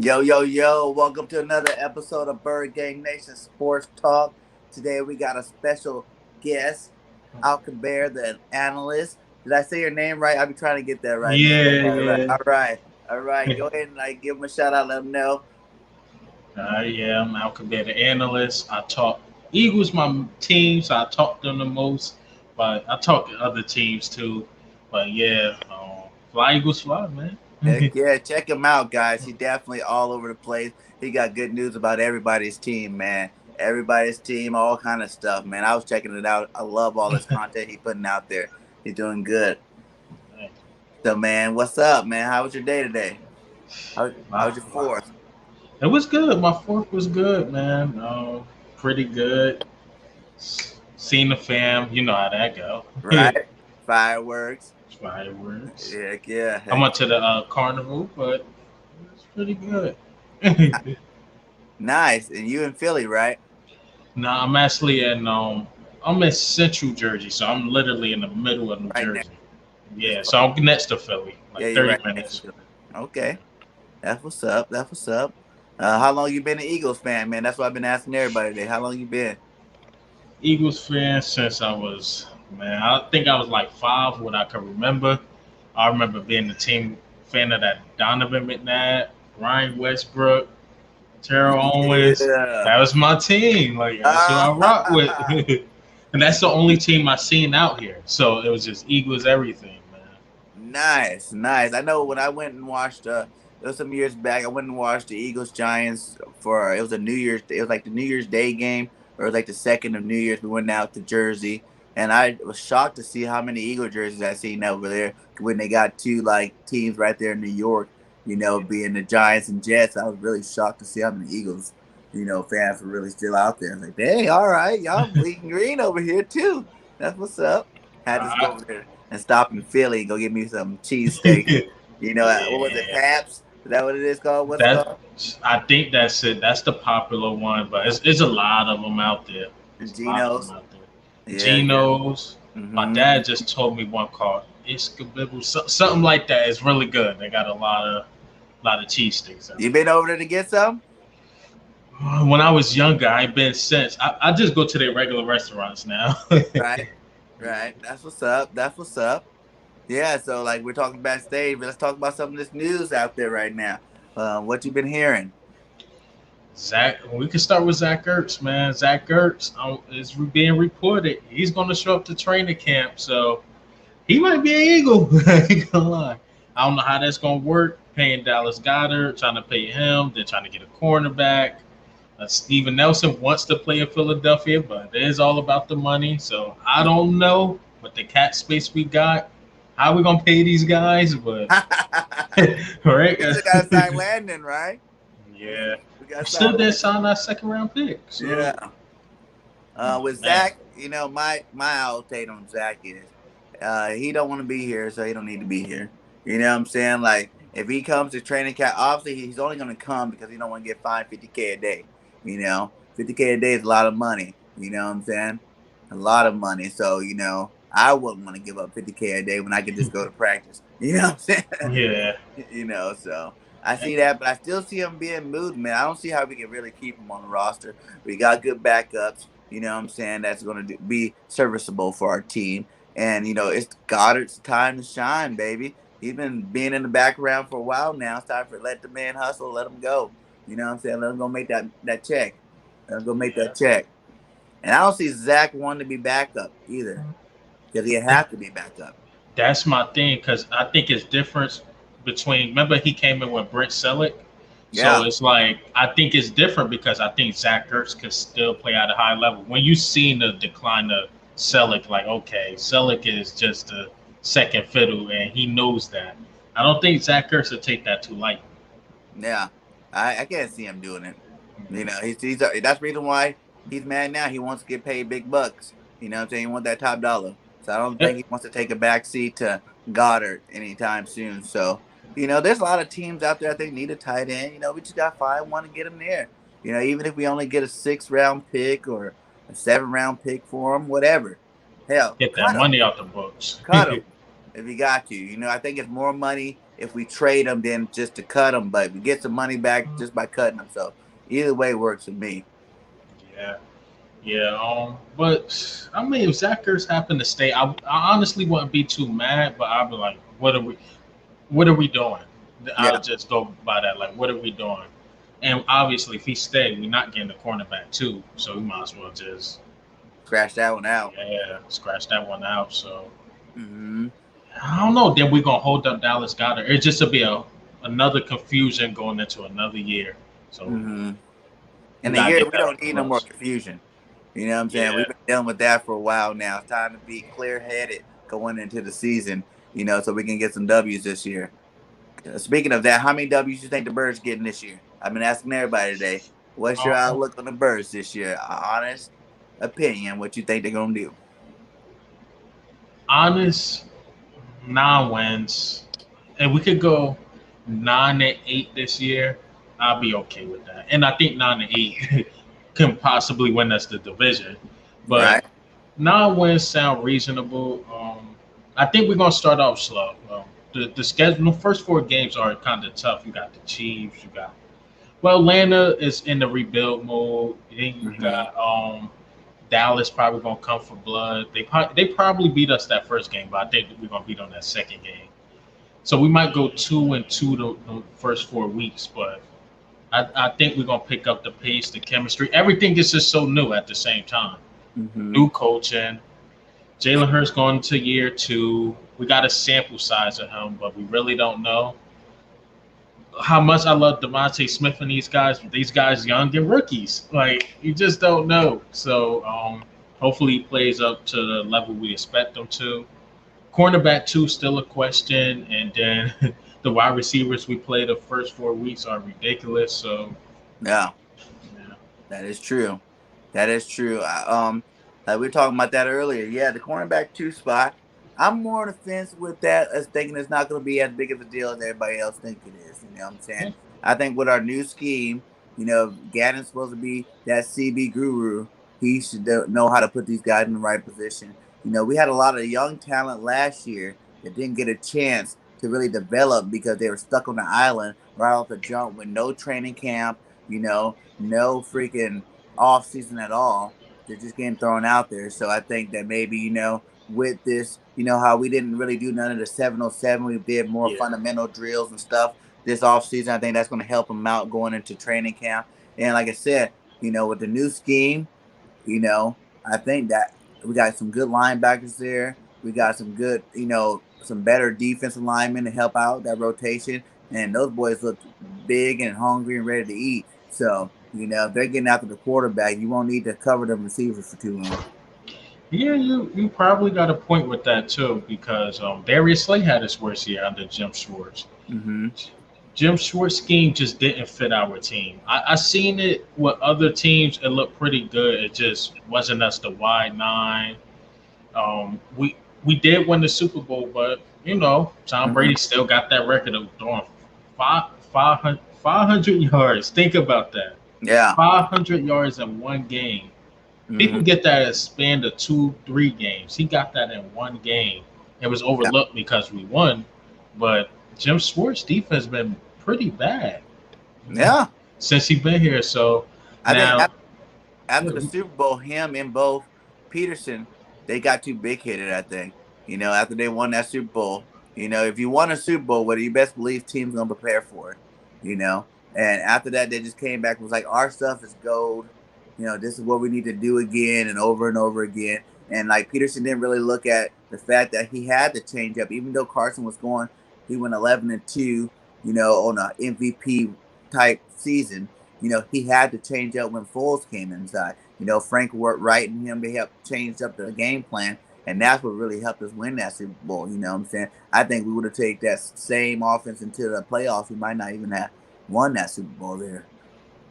Yo, yo, yo, welcome to another episode of Bird Gang Nation Sports Talk. Today we got a special guest, ALKABEER, the analyst. Did I say your name right? I'll be trying to get that right, man. Yeah, All right, yeah. all right, all right. Go ahead and give him a shout out, let him know. Yeah, I'm ALKABEER, the analyst. I talk Eagles, my team, so I talk them the most, but I talk to other teams too. But yeah, fly Eagles fly, man. Heck yeah, check him out, guys. He's definitely all over the place. He got good news about everybody's team, man. Everybody's team, all kind of stuff, man. I was checking it out. I love all this content he's putting out there. He's doing good. So, man, what's up, man? How was your day today? How My, was your fourth? it was good. My fourth was good, man. Pretty good. Seen the fam, you know how that go. Right? Fireworks. Fireworks. Heck yeah. I Heck. went to the carnival, but it was pretty good. Nice. And you in Philly, right? No, I'm actually I'm in central Jersey, so I'm literally in the middle of New Right now. Jersey. Yeah, so I'm next to Philly, Yeah, like you're 30 right next to minutes. Philly. Okay. That's what's up. That's what's up. How long you been an Eagles fan, man? That's what I've been asking everybody today. How long you been? Eagles fan since I was, man, I think I was like 5, what I can remember. I remember being the team fan of that Donovan McNabb, Ryan Westbrook, Terrell Owens. Yeah. That was my team. Like that's who I rock with. Ah, And that's the only team I seen out here. So it was just Eagles everything, man. nice, nice. I know when I went and watched it was some years back, I went and watched the Eagles Giants for it was a New Year's it was like the New Year's Day game, or it was like the second of New Year's. We went out to Jersey, and I was shocked to see how many Eagle jerseys I seen over there when they got two like teams right there in New York, being the Giants and Jets. I was really shocked to see how many Eagles, fans were really still out there. I was like, dang, all right, y'all bleeding green over here too. That's what's up. Had to go Uh, over there and stop in Philly and go get me some cheesesteak. What was it, yeah. Paps? Is that what it is called? What's it That called? I think that's it. That's the popular one, but it's a lot of them out there. And There's a lot of them Geno's. out there. Yeah, yeah. Geno's. My Mm-hmm. dad just told me one called Iskabibble, something like that. It's really good. They got a lot of cheese sticks out You been over there to get some? there. When I was younger, I ain't been since. I just go to their regular restaurants now. Right, right. That's what's up. That's what's up. Yeah, so like we're talking backstage, but let's talk about some of this news out there right now. What you been hearing? Zach, we can start with Zach Ertz, man. Zach Ertz is being reported. He's going to show up to training camp, so he might be an Eagle. I ain't gonna lie. I don't know how that's gonna work. Paying Dallas Goddard, trying to pay him, then trying to get a cornerback. Steven Nelson wants to play in Philadelphia, but it is all about the money. So I don't know what the cap space we got. How we gonna pay these guys? But right, We still gotta sign Landon, right? yeah. We gotta sign Still didn't Landon. sign that second round pick. So Yeah. With man, Zach, my outtake on Zach is he don't want to be here, so he don't need to be here. You know what I'm saying? Like if he comes to training camp, obviously he's only gonna come because he don't want to get fined 50K a day. 50K a day is a lot of money. You know what I'm saying? A lot of money. So I wouldn't want to give up 50K a day when I could just go to practice. You know what I'm saying? yeah. So I see that, but I still see him being moved, man. I don't see how we can really keep him on the roster. We got good backups, you know what I'm saying, that's going to be serviceable for our team. And, it's Goddard's time to shine, baby. He's been being in the background for a while now. It's time for let the man hustle, let him go. You know what I'm saying? Let him go make that check. Let him go make Yeah. that check. And I don't see Zach wanting to be backup either because he have to be backup. That's my thing because I think it's different between. Remember, he came in with Brent Selleck, so Yeah. it's like I think it's different because I think Zach Ertz could still play at a high level. When you seen the decline of Selleck, like okay, Selleck is just a second fiddle, and he knows that. I don't think Zach Ertz will take that too lightly. Yeah. I can't see him doing it. He's that's the reason why he's mad now. He wants to get paid big bucks. You know what I'm saying? He wants that top dollar. So I don't think Yep. he wants to take a back seat to Goddard anytime soon. So, there's a lot of teams out there that they need a tight end. We just got to find one and get him there. Even if we only get a 6th-round pick or a 7th-round pick for him, whatever. Hell, Get that cut him. money out the books. Cut him if you got to. I think it's more money if we trade them than just to cut them. But we get some money back just by cutting them. So either way works for me. Yeah. Yeah, but I mean, if Zach Ertz happened to stay, I honestly wouldn't be too mad, but I'd be like, what are we doing? I'll Yeah, just go by that, like, what are we doing? And obviously, if he stayed, we're not getting the cornerback too, so we might as well just, scratch that one out. yeah, scratch that one out. So Hmm. I don't know. Then we're gonna hold up Dallas Goddard. It just to be another confusion going into another year. So Hmm. we In a gotta year, get we that don't under need no more wraps. confusion. You know what I'm saying? We've Yeah. been dealing with that for a while now. It's time to be clear headed going into the season, so we can get some W's this year. Speaking of that, how many W's you think the Birds getting this year? I've been asking everybody today. What's your Um, outlook on the Birds this year? Honest opinion, what you think they're gonna do? Honest 9 wins, and we could go 9-8 this year. I'll be okay with that, and I think 9-8 can possibly win us the division. But Right? 9 wins sound reasonable. I think we're gonna start off slow. The schedule, the first 4 games are kind of tough. You got the Chiefs. You got Atlanta is in the rebuild mode. Then you Mm-hmm. got Dallas probably gonna come for blood. They probably beat us that first game, but I think we're gonna beat them that second game. So we might go 2-2 the first 4 weeks, but I think we're gonna pick up the pace, the chemistry. Everything is just so new at the same time. Mm-hmm. New coaching. Jalen Hurts going to year 2. We got a sample size of him, but we really don't know how much I love Devontae Smith and these guys. These guys, young and rookies, like you just don't know. So hopefully he plays up to the level we expect him to. Cornerback two still a question, and then the wide receivers we play the first 4 weeks are ridiculous. So Yeah, yeah, that is true. That is true. Like we were talking about that earlier. Yeah, the cornerback two spot. I'm more on the fence with that, as thinking it's not going to be as big of a deal as everybody else think it is. You know what I'm saying? yeah, I think with our new scheme, Gannon's supposed to be that CB guru. He should know how to put these guys in the right position. We had a lot of young talent last year that didn't get a chance to really develop because they were stuck on the island right off the jump with no training camp. No freaking off season at all. They're just getting thrown out there. So I think that maybe, with this, how we didn't really do none of the 707, we did more yeah, fundamental drills and stuff this off season. I think that's going to help them out going into training camp. And like I said, with the new scheme, I think that we got some good linebackers there. We got some good, some better defensive linemen to help out that rotation. And those boys look big and hungry and ready to eat. So, if they're getting after the quarterback, you won't need to cover the receivers for too long. yeah. You probably got a point with that too, because Darius Slay had his worst year under Jim Schwartz. Mm-hmm. Jim Schwartz scheme just didn't fit our team. I seen it with other teams. It looked pretty good. It just wasn't us the wide nine. We did win the Super Bowl, but Tom Mm-hmm. Brady still got that record of throwing 500 yards. Think about that. Yeah. 500 yards in one game. Mm-hmm. People get that as span of 2, 3 games. He got that in one game. It was Yeah. overlooked because we won, but Jim Schwartz defense been pretty bad Yeah. since he been here. So I think now, after yeah, the Super Bowl, him and both Peterson, they got too big headed, I think. After they won that Super Bowl, if you won a Super Bowl, whether you best believe team's gonna prepare for it, you know. And after that, they just came back and was like, our stuff is gold. This is what we need to do again and over again. And like Peterson didn't really look at the fact that he had to change up, even though Carson was going, he went 11-2, on a MVP type season. He had to change up when Foles came inside. Frank worked right in him to help change up the game plan. And that's what really helped us win that Super Bowl. You know what I'm saying? I think we would have taken that same offense into the playoffs. We might not even have won that Super Bowl there.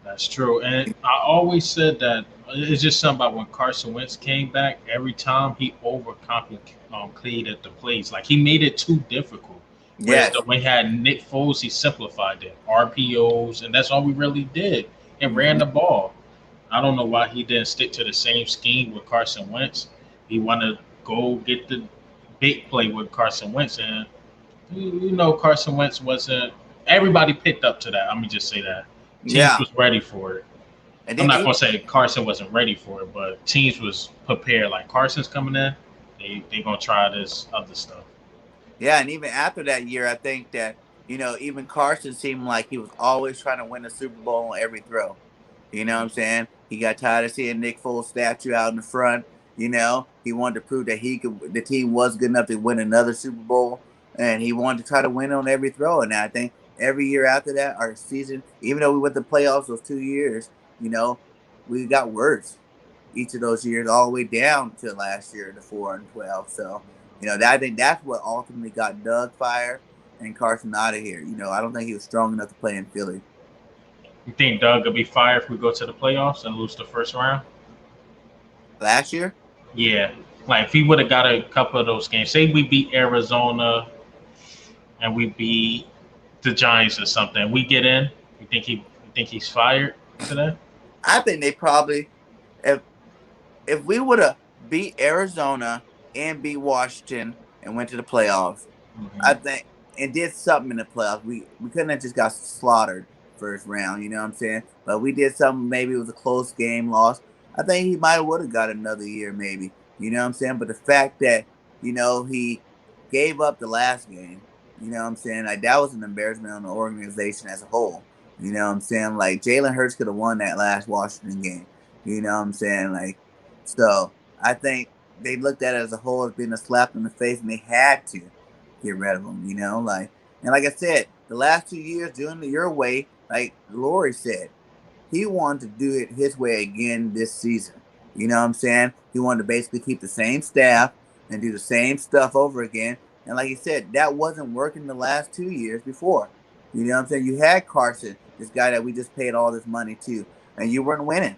that's true. And I always said that it's just something about when Carson Wentz came back. Every time he overcomplicated the plays, like he made it too difficult. Whereas Yes. when he had Nick Foles, he simplified it, RPOs, and that's all we really did, and ran Mm-hmm. the ball. I don't know why he didn't stick to the same scheme with Carson Wentz. He wanted to go get the big play with Carson Wentz, and You know, Carson Wentz wasn't. Everybody picked up to that. Let me just say that teams Yeah, was ready for it. and I'm then not even gonna say Carson wasn't ready for it, but teams was prepared. Like Carson's coming in, they gonna try this other stuff. yeah, and even after that year, I think that even Carson seemed like he was always trying to win a Super Bowl on every throw. You know what I'm saying? He got tired of seeing Nick Foles' statue out in the front. He wanted to prove that the team was good enough to win another Super Bowl, and he wanted to try to win on every throw. And I think every year after that, our season, even though we went to playoffs those 2 years, you know, we got worse each of those years, all the way down to last year, the 4-12. So, I think that's what ultimately got Doug fired and Carson out of here. I don't think he was strong enough to play in Philly You think Doug will be fired if we go to the playoffs and lose the first round? last year. Yeah, like if he would have got a couple of those games, say we beat Arizona and we beat the Giants or something, we get in. You think he's fired today? I think they probably if we would have beat Arizona and beat Washington and went to the playoffs, I Mm-hmm. think, and did something in the playoffs. We couldn't have just got slaughtered first round. You know what I'm saying? But we did something. Maybe it was a close game, loss. I think he might would have got another year, maybe. You know what I'm saying? But the fact that he gave up the last game. You know what I'm saying? Like that was an embarrassment on the organization as a whole. You know what I'm saying? Like Jalen Hurts could have won that last Washington game. You know what I'm saying? Like so. I think they looked at it as a whole as being a slap in the face, and they had to get rid of him. And like I said, the last 2 years doing it your way, like Lori said, he wanted to do it his way again this season. You know what I'm saying? He wanted to basically keep the same staff and do the same stuff over again. And like you said, that wasn't working the last 2 years before. You know what I'm saying? You had Carson, this guy that we just paid all this money to, and you weren't winning.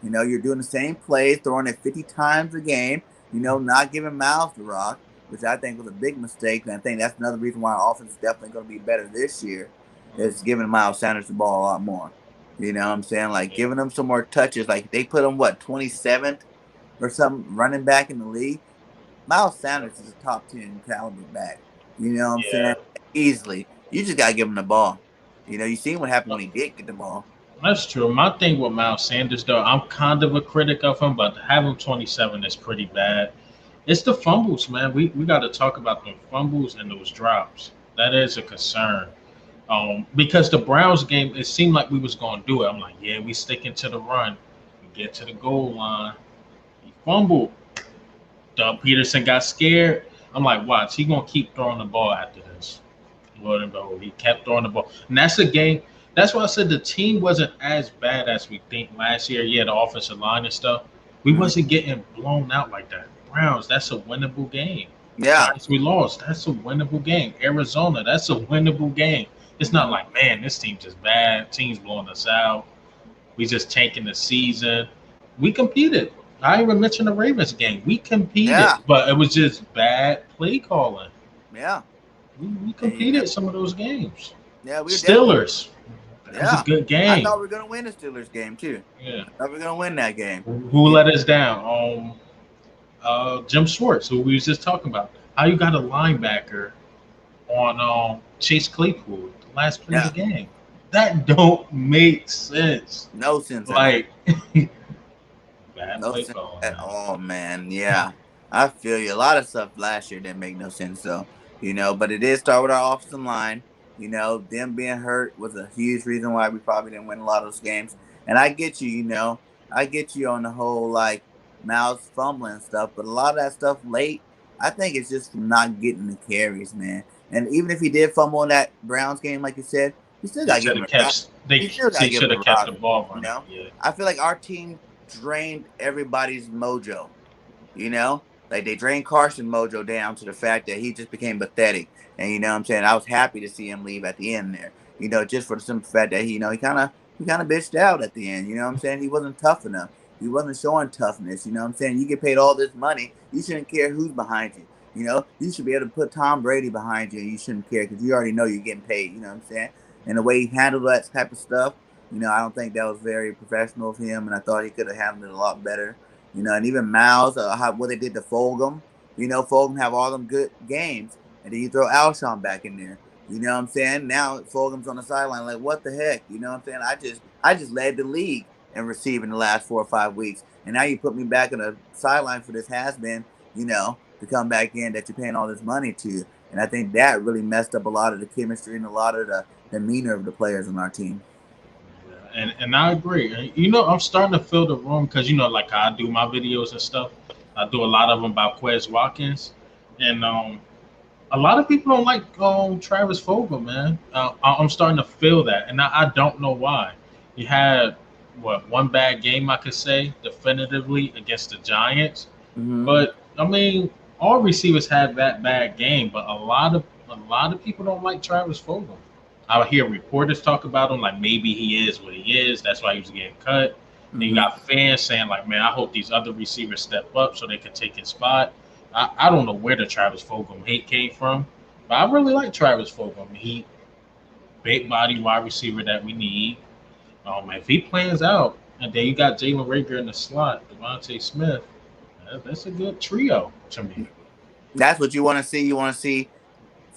You're doing the same plays, throwing it 50 times a game, not giving Miles the rock, which I think was a big mistake. And I think that's another reason why our offense is definitely going to be better this year, is giving Miles Sanders the ball a lot more. You know what I'm saying? Like Yeah. giving them some more touches. Like they put him 27th or something running back in the league. Miles Sanders is a top 10 caliber back. You know what I'm saying? Yeah. Easily. You just gotta give him the ball. You seen what happened when he did get the ball. That's true. My thing with Miles Sanders, though, I'm kind of a critic of him, but to have him 27 is pretty bad. It's the fumbles, man. We got to talk about the fumbles and those drops. That is a concern. Because the Browns game, it seemed like we was going to do it. I'm like, yeah, we sticking to the run. We get to the goal line. He fumbled. Doug Peterson got scared. I'm like, watch, he going to keep throwing the ball after this. Lord and behold, he kept throwing the ball. And that's a game. That's why I said the team wasn't as bad as we think last year. Yeah, the offensive line and stuff. We Mhm. wasn't getting blown out like that. Browns, that's a winnable game. Yeah. Giants, we lost. That's a winnable game. Arizona, that's a winnable game. It's not Mhm. like, man, this team just bad. Team's blowing us out. We just tanking the season. We competed. I even mentioned the Ravens game. We competed, Yeah. but it was just bad play calling. Yeah. We And, competed some of those games. yeah, we were definitely. Steelers. That was a Yeah. good I game. thought we were gonna win the Steelers game too. Yeah. I thought we were gonna win that game. Who Yeah. let us down? Jim Schwartz, who we was just talking about. How you got a linebacker on Chase Claypool, the last play of the Yeah. game? That don't make sense. No sense at all. Like bad No play sense calling, at man. all, man. Yeah, I feel you. A lot of stuff last year didn't make no sense, though. But it did start with our offensive line. Them being hurt was a huge reason why we probably didn't win a lot of those games. And I get you. I get you on the whole like Miles fumbling and stuff, but a lot of that stuff late, I think it's just from not getting the carries, man. And even if he did fumble in that Browns game, like you said, you still They gotta give should him have a rock. kept You still they gotta give him should the have kept rock. the ball You running. know, Yeah. I feel like our team drained everybody's mojo. Like they drained Carson mojo down to the fact that he just became pathetic. And what I'm saying, I was happy to see him leave at the end there. Just for the simple fact that he kind of bitched out at the end. You know what I'm saying? He wasn't tough enough. He wasn't showing toughness. You know what I'm saying? You get paid all this money, you shouldn't care who's behind you. You should be able to put Tom Brady behind you, and you shouldn't care because you already know you're getting paid. You know what I'm saying? And the way he handled that type of stuff, I don't think that was very professional of him, and I thought he could have handled it a lot better. And even Miles, what they did to Fulgham. Fulgham have all them good games, and then you throw Alshon back in there. You know what I'm saying? Now Fulgham's on the sideline, like what the heck? You know what I'm saying? I just led the league in receiving the last 4 or 5 weeks, and now you put me back on the sideline for this has been, to come back in that you're paying all this money to, and I think that really messed up a lot of the chemistry and a lot of the demeanor of the players on our team. And I agree. And, I'm starting to fill the room because like I do my videos and stuff. I do a lot of them about Quez Watkins, and a lot of people don't like Travis Fulgham, man. I'm starting to feel that, and I don't know why. He had one bad game I could say definitively against the Giants, Mm-hmm. but I mean all receivers had that bad game, but a lot of people don't like Travis Fulgham. I hear reporters talk about him like maybe he is what he is. That's why he was getting cut. Then you Mm-hmm. got fans saying like, man, I hope these other receivers step up so they can take his spot. I don't know where the Travis Fulgham hate came from, but I really like Travis Fulgham. He big body wide receiver that we need. If he plans out, and then you got Jalen Rager in the slot, Devontae Smith, that's a good trio to me. That's what you want to see. You want to see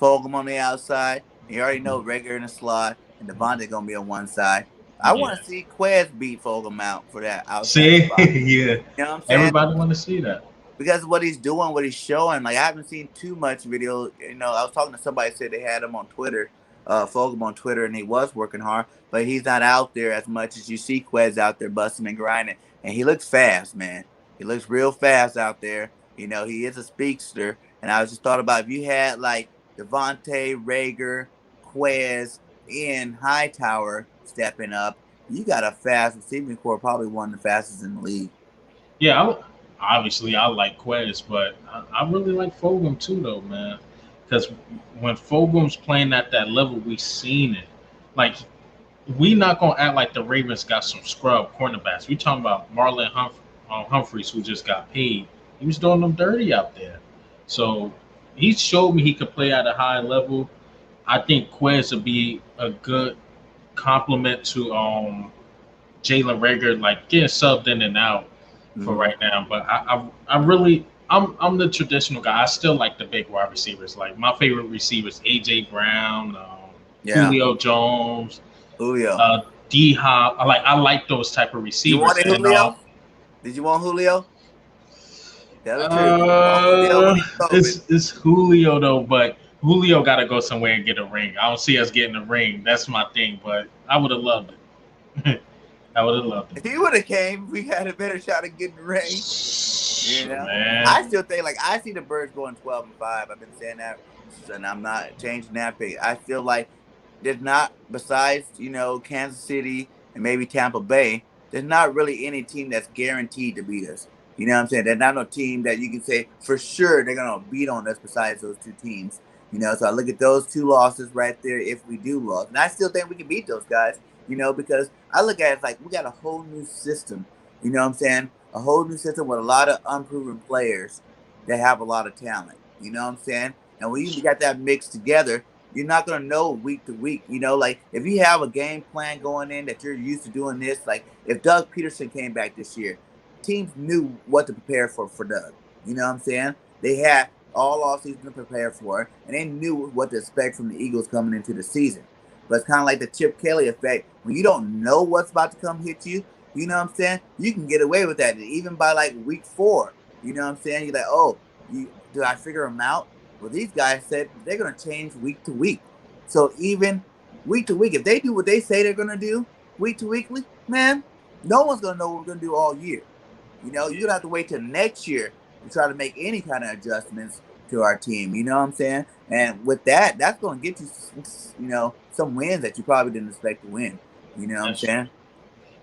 Fulgham on the outside. You already know Rager in the slot, and Devontae gonna be on one side. I want Yeah. to see Quez beat Fulgham out for that outside See, spot. yeah, You know what I'm saying? everybody want to see that. Because of what he's doing, what he's showing. Like I haven't seen too much video. I was talking to somebody that said they had him on Twitter, Fulgham on Twitter, and he was working hard, but he's not out there as much as you see Quez out there busting and grinding. And he looks fast, man. He looks real fast out there. He is a speedster. And I was just thought about if you had like Devontae, Rager, Quez, and Hightower stepping up, you got a fast receiving core, probably one of the fastest in the league. Yeah, obviously I like Quez, but I really like Fulgham too, though, man. Because when Fulgham's playing at that level, we seen it. Like we not gonna act like the Ravens got some scrub cornerbacks. We talking about Marlon Humphreys, who just got paid. He was doing them dirty out there. So he showed me he could play at a high level. I think Quez would be a good complement to Jalen Rager, like getting subbed in and out for Mm-hmm. right now. But I really I'm the traditional guy. I still like the big wide receivers. Like my favorite receivers, AJ Brown, Yeah, Julio Jones, Julio. D Hop. I like those type of You receivers. wanted And Julio? Did you want Julio? Tell the truth. Did you want Julio when uh, he COVID? it's Julio though, but Julio got to go somewhere and get a ring. I don't see us getting a ring. That's my thing. But I would have loved it. I would have loved If he would have came, we had a better shot at getting the ring. You it. know, Man. I still think like I see the Birds going 12-5. I've been saying that, and I'm not changing that pick. I feel like there's not besides Kansas City and maybe Tampa Bay. There's not really any team that's guaranteed to beat us. You know what I'm saying? There's not no team that you can say for sure they're gonna beat on us besides those two teams. So I look at those two losses right there. If we do lose, and I still think we can beat those guys. Because I look at it like we got a whole new system. You know what I'm saying? A whole new system with a lot of unproven players that have a lot of talent. You know what I'm saying? And when you got that mixed together, you're not gonna know week to week. Like if you have a game plan going in that you're used to doing this, like if Doug Peterson came back this year, teams knew what to prepare for Doug. You know what I'm saying? They had all off season to prepare for it, and they knew what to expect from the Eagles coming into the season. But it's kind of like the Chip Kelly effect. When you don't know what's about to come hit you, you know what I'm saying? You can get away with that. Even by like week 4, you know what I'm saying? You're like, oh, did I figure them out? Well, these guys said they're going to change week to week. So even week to week, if they do what they say they're going to do week to weekly, man, no one's going to know what we're going to do all year. You're going to have to wait till next year to try to make any kind of adjustments to our team. You know what I'm saying? And with that, that's going to get you, some wins that you probably didn't expect to win. You know what I'm That's true. saying?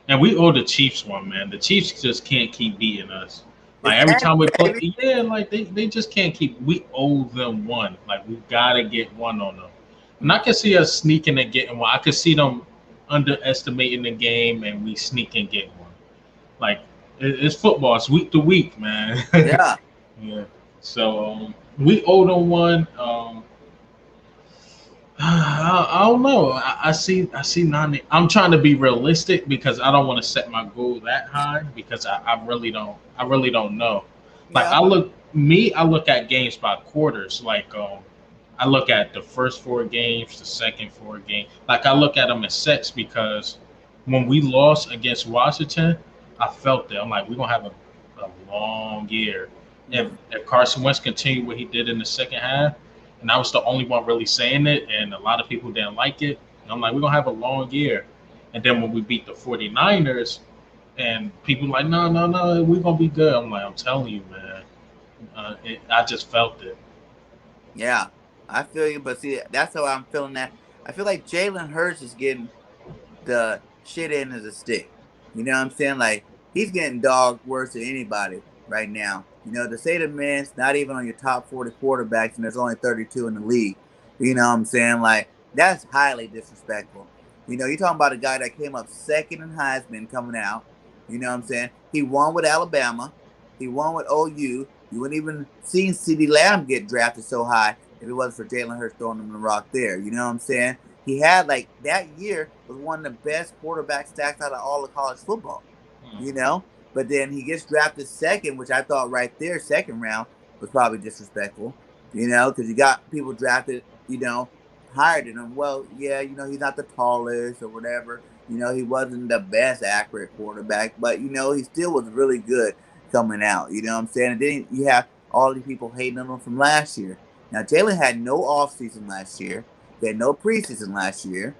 And we owe the Chiefs one, man. The Chiefs just can't keep beating us. It's Like every time we play, baby. yeah, like they just can't keep. We owe them one. Like we gotta get one on them. And I can see us sneaking and getting one. I could see them underestimating the game and we sneak and get one. Like it's football. It's week to week, man. Yeah. Yeah. So we owe them one. I don't know. I see 90. I'm trying to be realistic because I don't want to set my goal that high because I really don't know. Like Yeah. I look at games by quarters. Like I look at the first 4 games, the second 4 games. Like I look at them as sets because when we lost against Washington, I felt it. I'm like, we're gonna have a long year. If Carson Wentz continued what he did in the second half, and I was the only one really saying it, and a lot of people didn't like it. And I'm like, we're gonna have a long year. And then when we beat the 49ers, and people like, no, no, no, we're gonna be good. I'm like, I'm telling you, man. I just felt it. Yeah, I feel you, but see, that's how I'm feeling that. I feel like Jalen Hurts is getting the shit end of the stick. You know what I'm saying? Like he's getting dogged worse than anybody right now. You know, to say the man's not even on your top 40 quarterbacks and there's only 32 in the league. You know what I'm saying? Like that's highly disrespectful. You know, you're talking about a guy that came up second in Heisman coming out. You know what I'm saying? He won with Alabama. He won with OU. You wouldn't even seen CeeDee Lamb get drafted so high if it wasn't for Jalen Hurts throwing him the rock there. You know what I'm saying? He had like that year was one of the best quarterback stacks out of all of college football, Hmm. you know. But then he gets drafted second, which I thought right there, second round was probably disrespectful, you know, because you got people drafted, you know, higher than him. Well, yeah, you know, he's not the tallest or whatever. You know, he wasn't the best accurate quarterback, but you know, he still was really good coming out. You know what I'm saying? And then you have all these people hating on him from last year. Now Jalen had no offseason last year. He had no preseason last year.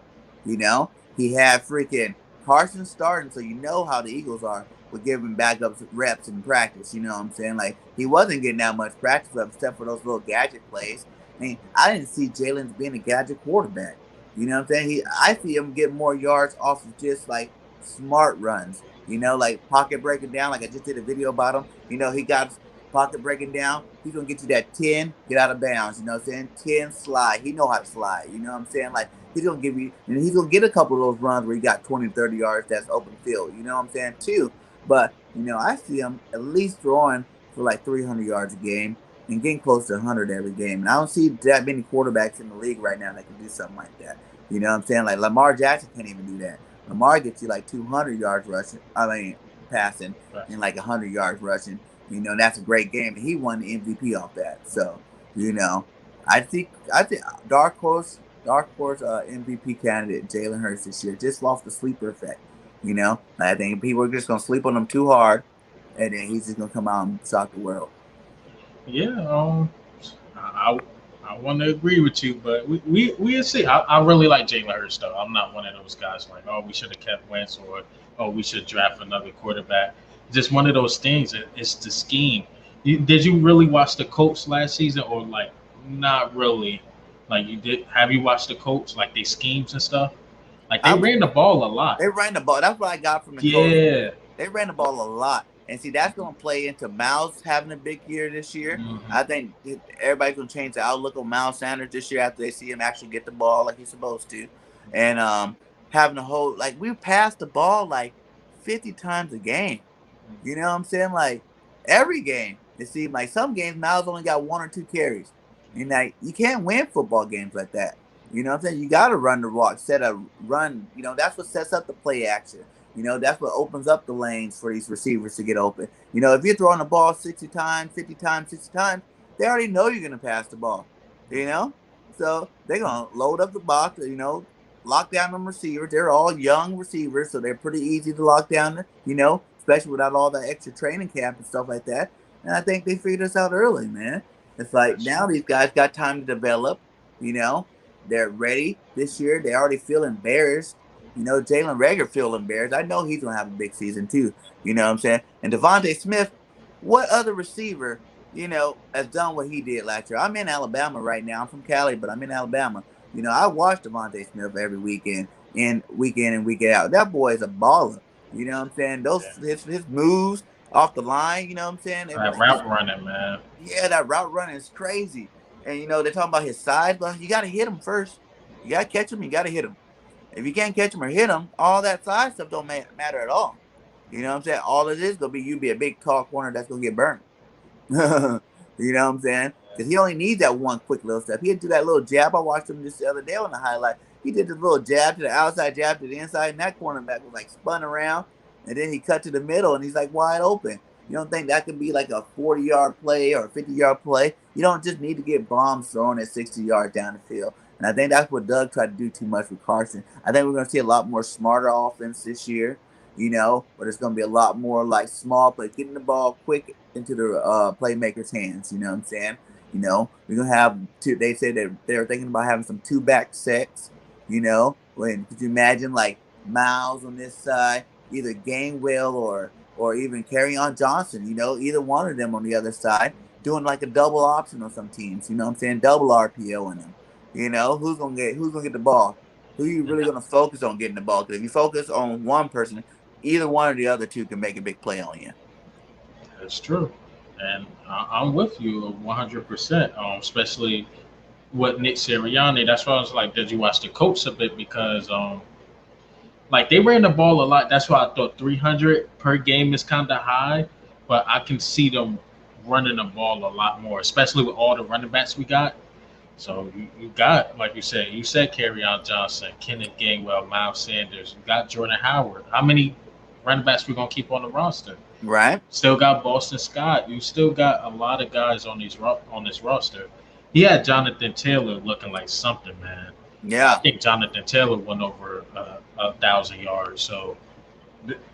You know, he had freaking Carson starting, so you know how the Eagles are with giving backups reps in practice. You know what I'm saying? Like he wasn't getting that much practice reps except for those little gadget plays. I mean, I didn't see Jalen's being a gadget quarterback. You know what I'm saying? I see him get more yards off of just like smart runs. You know, like pocket breaking down. Like I just did a video about him. You know, he got pocket breaking down. He's gonna get you that 10, get out of bounds. You know what I'm saying? 10 slide. He know how to slide. You know what I'm saying? Like he's gonna give you, and he's gonna get a couple of those runs where he got 20, 30 yards. That's open field. You know what I'm saying too. But you know, I see him at least throwing for like 300 yards a game and getting close to 100 every game. And I don't see that many quarterbacks in the league right now that can do something like that. You know what I'm saying? Like Lamar Jackson can't even do that. Lamar gets you like 200 yards rushing. I mean, passing and like 100 yards rushing. You know, that's a great game. And he won the MVP off that. So, you know, I think dark horse MVP candidate Jalen Hurts this year just lost the sleeper effect. You know, I think people are just gonna sleep on him too hard, and then he's just gonna come out and shock the world. Yeah, I I want to agree with you, but we'll see. I really like Jalen Hurts though. I'm not one of those guys like, oh, we should have kept Wentz or oh, we should draft another quarterback. Just one of those things. It's the scheme. Did you really watch the Colts last season, or like not really? Like you did? Have you watched the Colts? Like they schemes and stuff. Like they I ran the ball a lot. They ran the ball. That's what I got from the Colts. Yeah. They ran the ball a lot. And see, that's going to play into Miles having a big year this year. Hmm. I think everybody's going to change the outlook on Miles Sanders this year after they see him actually get the ball like he's supposed to. And having a whole, like, we passed the ball like 50 times a game. You know what I'm saying? Like, every game, it seemed like some games, Miles only got one or two carries. And like, you can't win football games like that. You know what I'm saying? You got to run the rock, set a run. You know, that's what sets up the play action. You know, that's what opens up the lanes for these receivers to get open. You know, if you're throwing the ball 60 times, 50 times, 60 times, they already know you're going to pass the ball. You know? So they're going to load up the box, you know, lock down them receivers. They're all young receivers, so they're pretty easy to lock down, you know, especially without all the extra training camp and stuff like that. And I think they figured us out early, man. It's like That's now true. these guys got time to develop, you know. They're ready this year. They already feel embarrassed. You know, Jalen Rager feel embarrassed. I know he's gonna have a big season too. You know what I'm saying? And Devontae Smith, what other receiver, you know, has done what he did last year? I'm in Alabama right now. I'm from Cali, but I'm in Alabama. You know, I watch Devontae Smith every weekend, and weekend out. That boy is a baller. You know what I'm saying? Those Yeah. his moves off the line. You know what I'm saying? That route running, man. Yeah, that route running is crazy. And you know, they're talking about his size, but you got to hit him first. You got to catch him. You got to hit him. If you can't catch him or hit him, all that size stuff don't matter at all. You know what I'm saying? All it is gonna be you be a big tall corner that's gonna get burned. You know what I'm saying? Because he only needs that one quick little step. He'd do that little jab. I watched him just the other day on the highlight. He did this little jab to the outside, jab to the inside, and that cornerback was like spun around, and then he cut to the middle, and he's like wide open. You don't think that could be like a 40-yard play or a 50-yard play? You don't just need to get bombs thrown at 60 yards down the field. And I think that's what Doug tried to do too much with Carson. I think we're going to see a lot more smarter offense this year, but it's going to be a lot more like small play, getting the ball quick into the playmakers' hands. You know what I'm saying? We're going to have two. They said that they're thinking about having some two-back sets. Could you imagine like Miles on this side, either Gainwell or even on Johnson, either one of them on the other side, doing like a double option on some teams, you know what I'm saying? Double RPO in them. Who's gonna get the ball? Who are you really gonna focus on getting the ball? Because if you focus on one person, either one or the other two can make a big play on you. That's true. And I'm with you 100%, especially what Nick Sirianni. That's why I was like, did you watch the Colts a bit? Because like they ran the ball a lot. That's why I thought 300 per game is kind of high, but I can see them running the ball a lot more, especially with all the running backs we got. So you got, like you said Kerryon Johnson, Kenneth Gainwell, Miles Sanders. You got Jordan Howard. How many running backs we gonna keep on the roster? Right. Still got Boston Scott. You still got a lot of guys on this roster. He had Jonathan Taylor looking like something, man. I Yeah. think Jonathan Taylor went over 1,000 yards. So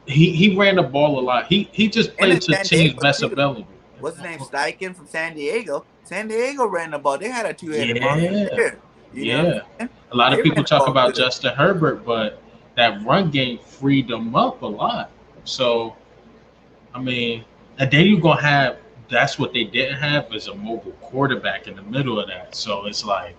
he ran the ball a lot. He just And played in to San team's Diego best too. ability. What's his name? Steichen from San Diego. San Diego ran the ball. They had a two-headed monster Yeah, there. You know what I'm yeah. saying? A lot They of people ran the talk ball about good. Justin Herbert, but that run game freed them up a lot. So I mean, and then you're gonna have that's what they didn't have is a mobile quarterback in the middle of that. So it's like,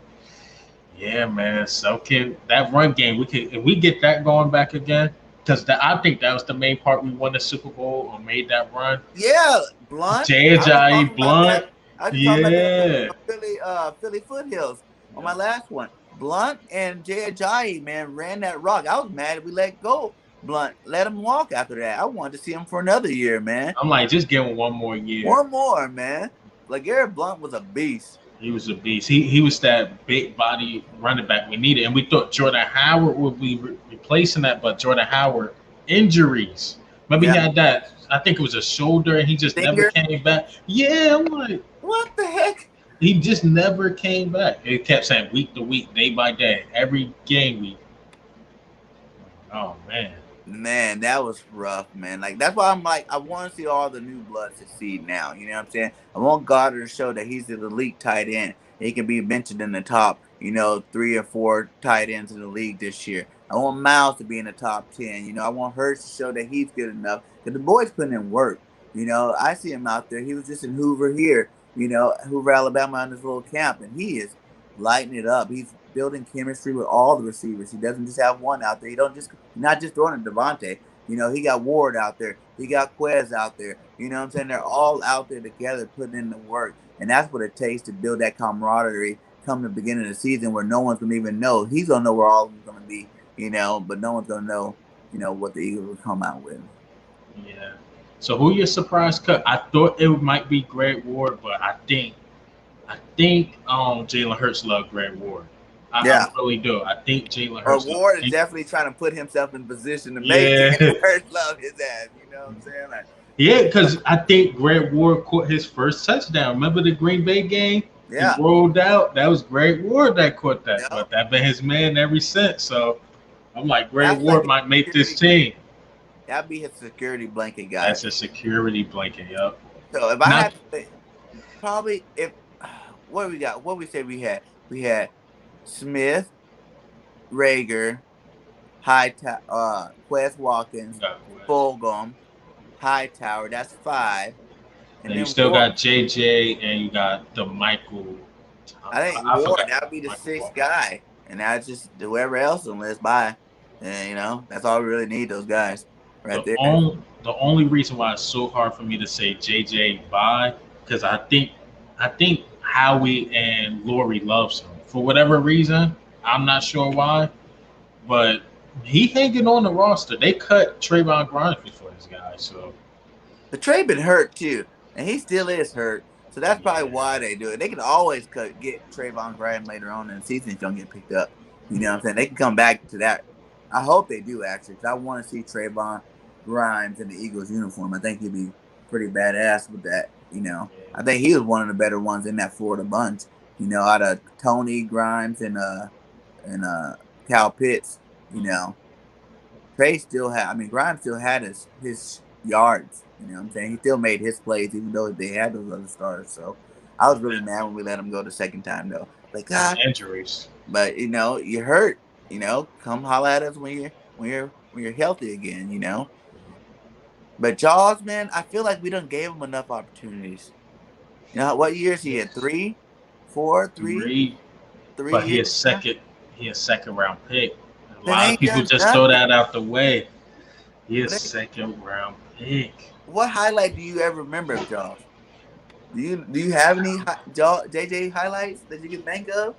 yeah, man. So can that run game we could if we get that going back again, because I think that was the main part we won the Super Bowl or made that run. Yeah, Blunt. Jay I was Ajayi talking about that. Blunt, I was talking about that yeah. Philly Foothills on my Yep. last one. Blunt and Jay Ajayi, man, ran that rock. I was mad we let go. Blunt let him walk after that. I wanted to see him for another year, man. I'm like, just give him one more year. One more, man. Like Garrett Blunt was a beast. He was a beast. He was that big body running back we needed, and we thought Jordan Howard would be replacing that, but Jordan Howard injuries. Remember he Yeah. had that. I think it was a shoulder, and he just never Stinger. came back. Yeah, I'm like What the heck? he just never came back. It kept saying week to week, day by day, every game week. Oh man, Man, that was rough, man. Like that's why I'm like, I want to see all the new blood succeed now. You know what I'm saying? I want Goddard to show that he's the elite tight end. He can be mentioned in the top, 3 or 4 tight ends in the league this year. I want Miles to be in the top 10. I want Hurts to show that he's good enough. Because the boy's putting in work. I see him out there. He was just in Hoover here, Hoover, Alabama on this little camp, and he is lighting it up. He's building chemistry with all the receivers. He doesn't just have one out there. He don't just not just throwing to Devontae. He got Ward out there. He got Quez out there. You know what I'm saying? They're all out there together putting in the work. And that's what it takes to build that camaraderie come the beginning of the season where no one's going to even know. He's going to know where all of them going to be, but no one's going to know, what the Eagles will come out with. yeah. So who your surprise cut? I thought it might be Greg Ward, but I think Jalen Hurts loved Greg Ward. I Yeah. really do. I think Jalen Or Hurts. Ward is definitely trying to put himself in position to make Yeah, Jalen Hurts love his ass. You know what I'm saying? Like, yeah, because I think Greg Ward caught his first touchdown. Remember the Green Bay game? He yeah. rolled out. That was Greg Ward that caught that, Yep. but that been his man ever since. So I'm like, Greg That's like Ward his might make this security. team. That'd be his security blanket guy. That's a security blanket. Yep. So if I had Not to say, probably if what do we got? What we say we had? We had Smith, Rager, Quest Watkins, Fulgham, Hightower. That's 5, and and you then still Ward. got JJ, and you got the Michael. I think I Ward forgot that would be the Michael 6th Walker. guy, and that's just whoever else on let's buy. And that's all we really need. Those guys right there. The only reason why it's so hard for me to say JJ bye because I think Howie and Lori loves him for whatever reason. I'm not sure why, but he hanging on the roster. They cut Trayvon Grimes before this guy, so The trade been hurt too, and he still is hurt. So that's probably yeah. why they do it. They can always get Trayvon Graham later on in the season if you don't get picked up. You know what I'm saying? They can come back to that. I hope they do actually, because I want to see Trayvon Grimes in the Eagles uniform. I think he'd be pretty badass with that. I think he was one of the better ones in that Florida bunch. Out of Tony Grimes and Cal Pitts. You Mhm. know, Trey still had. I mean, Grimes still had his yards. You know what I'm saying? He still made his plays, even though they had those other stars. So I was really mad when we let him go the second time, though. Like, Some God, injuries. but you hurt. Come holler at us when you're healthy again. But Jaws, man, I feel like we done gave him enough opportunities. What years he had? Yes. Three, four, three, Three, three but years. Now? he a second round pick. A Then lot of ain't people done just throw nothing. that out the way. He a But second round pick. what highlight do you ever remember of Jaws? Do you have any JJ highlights that you can think of?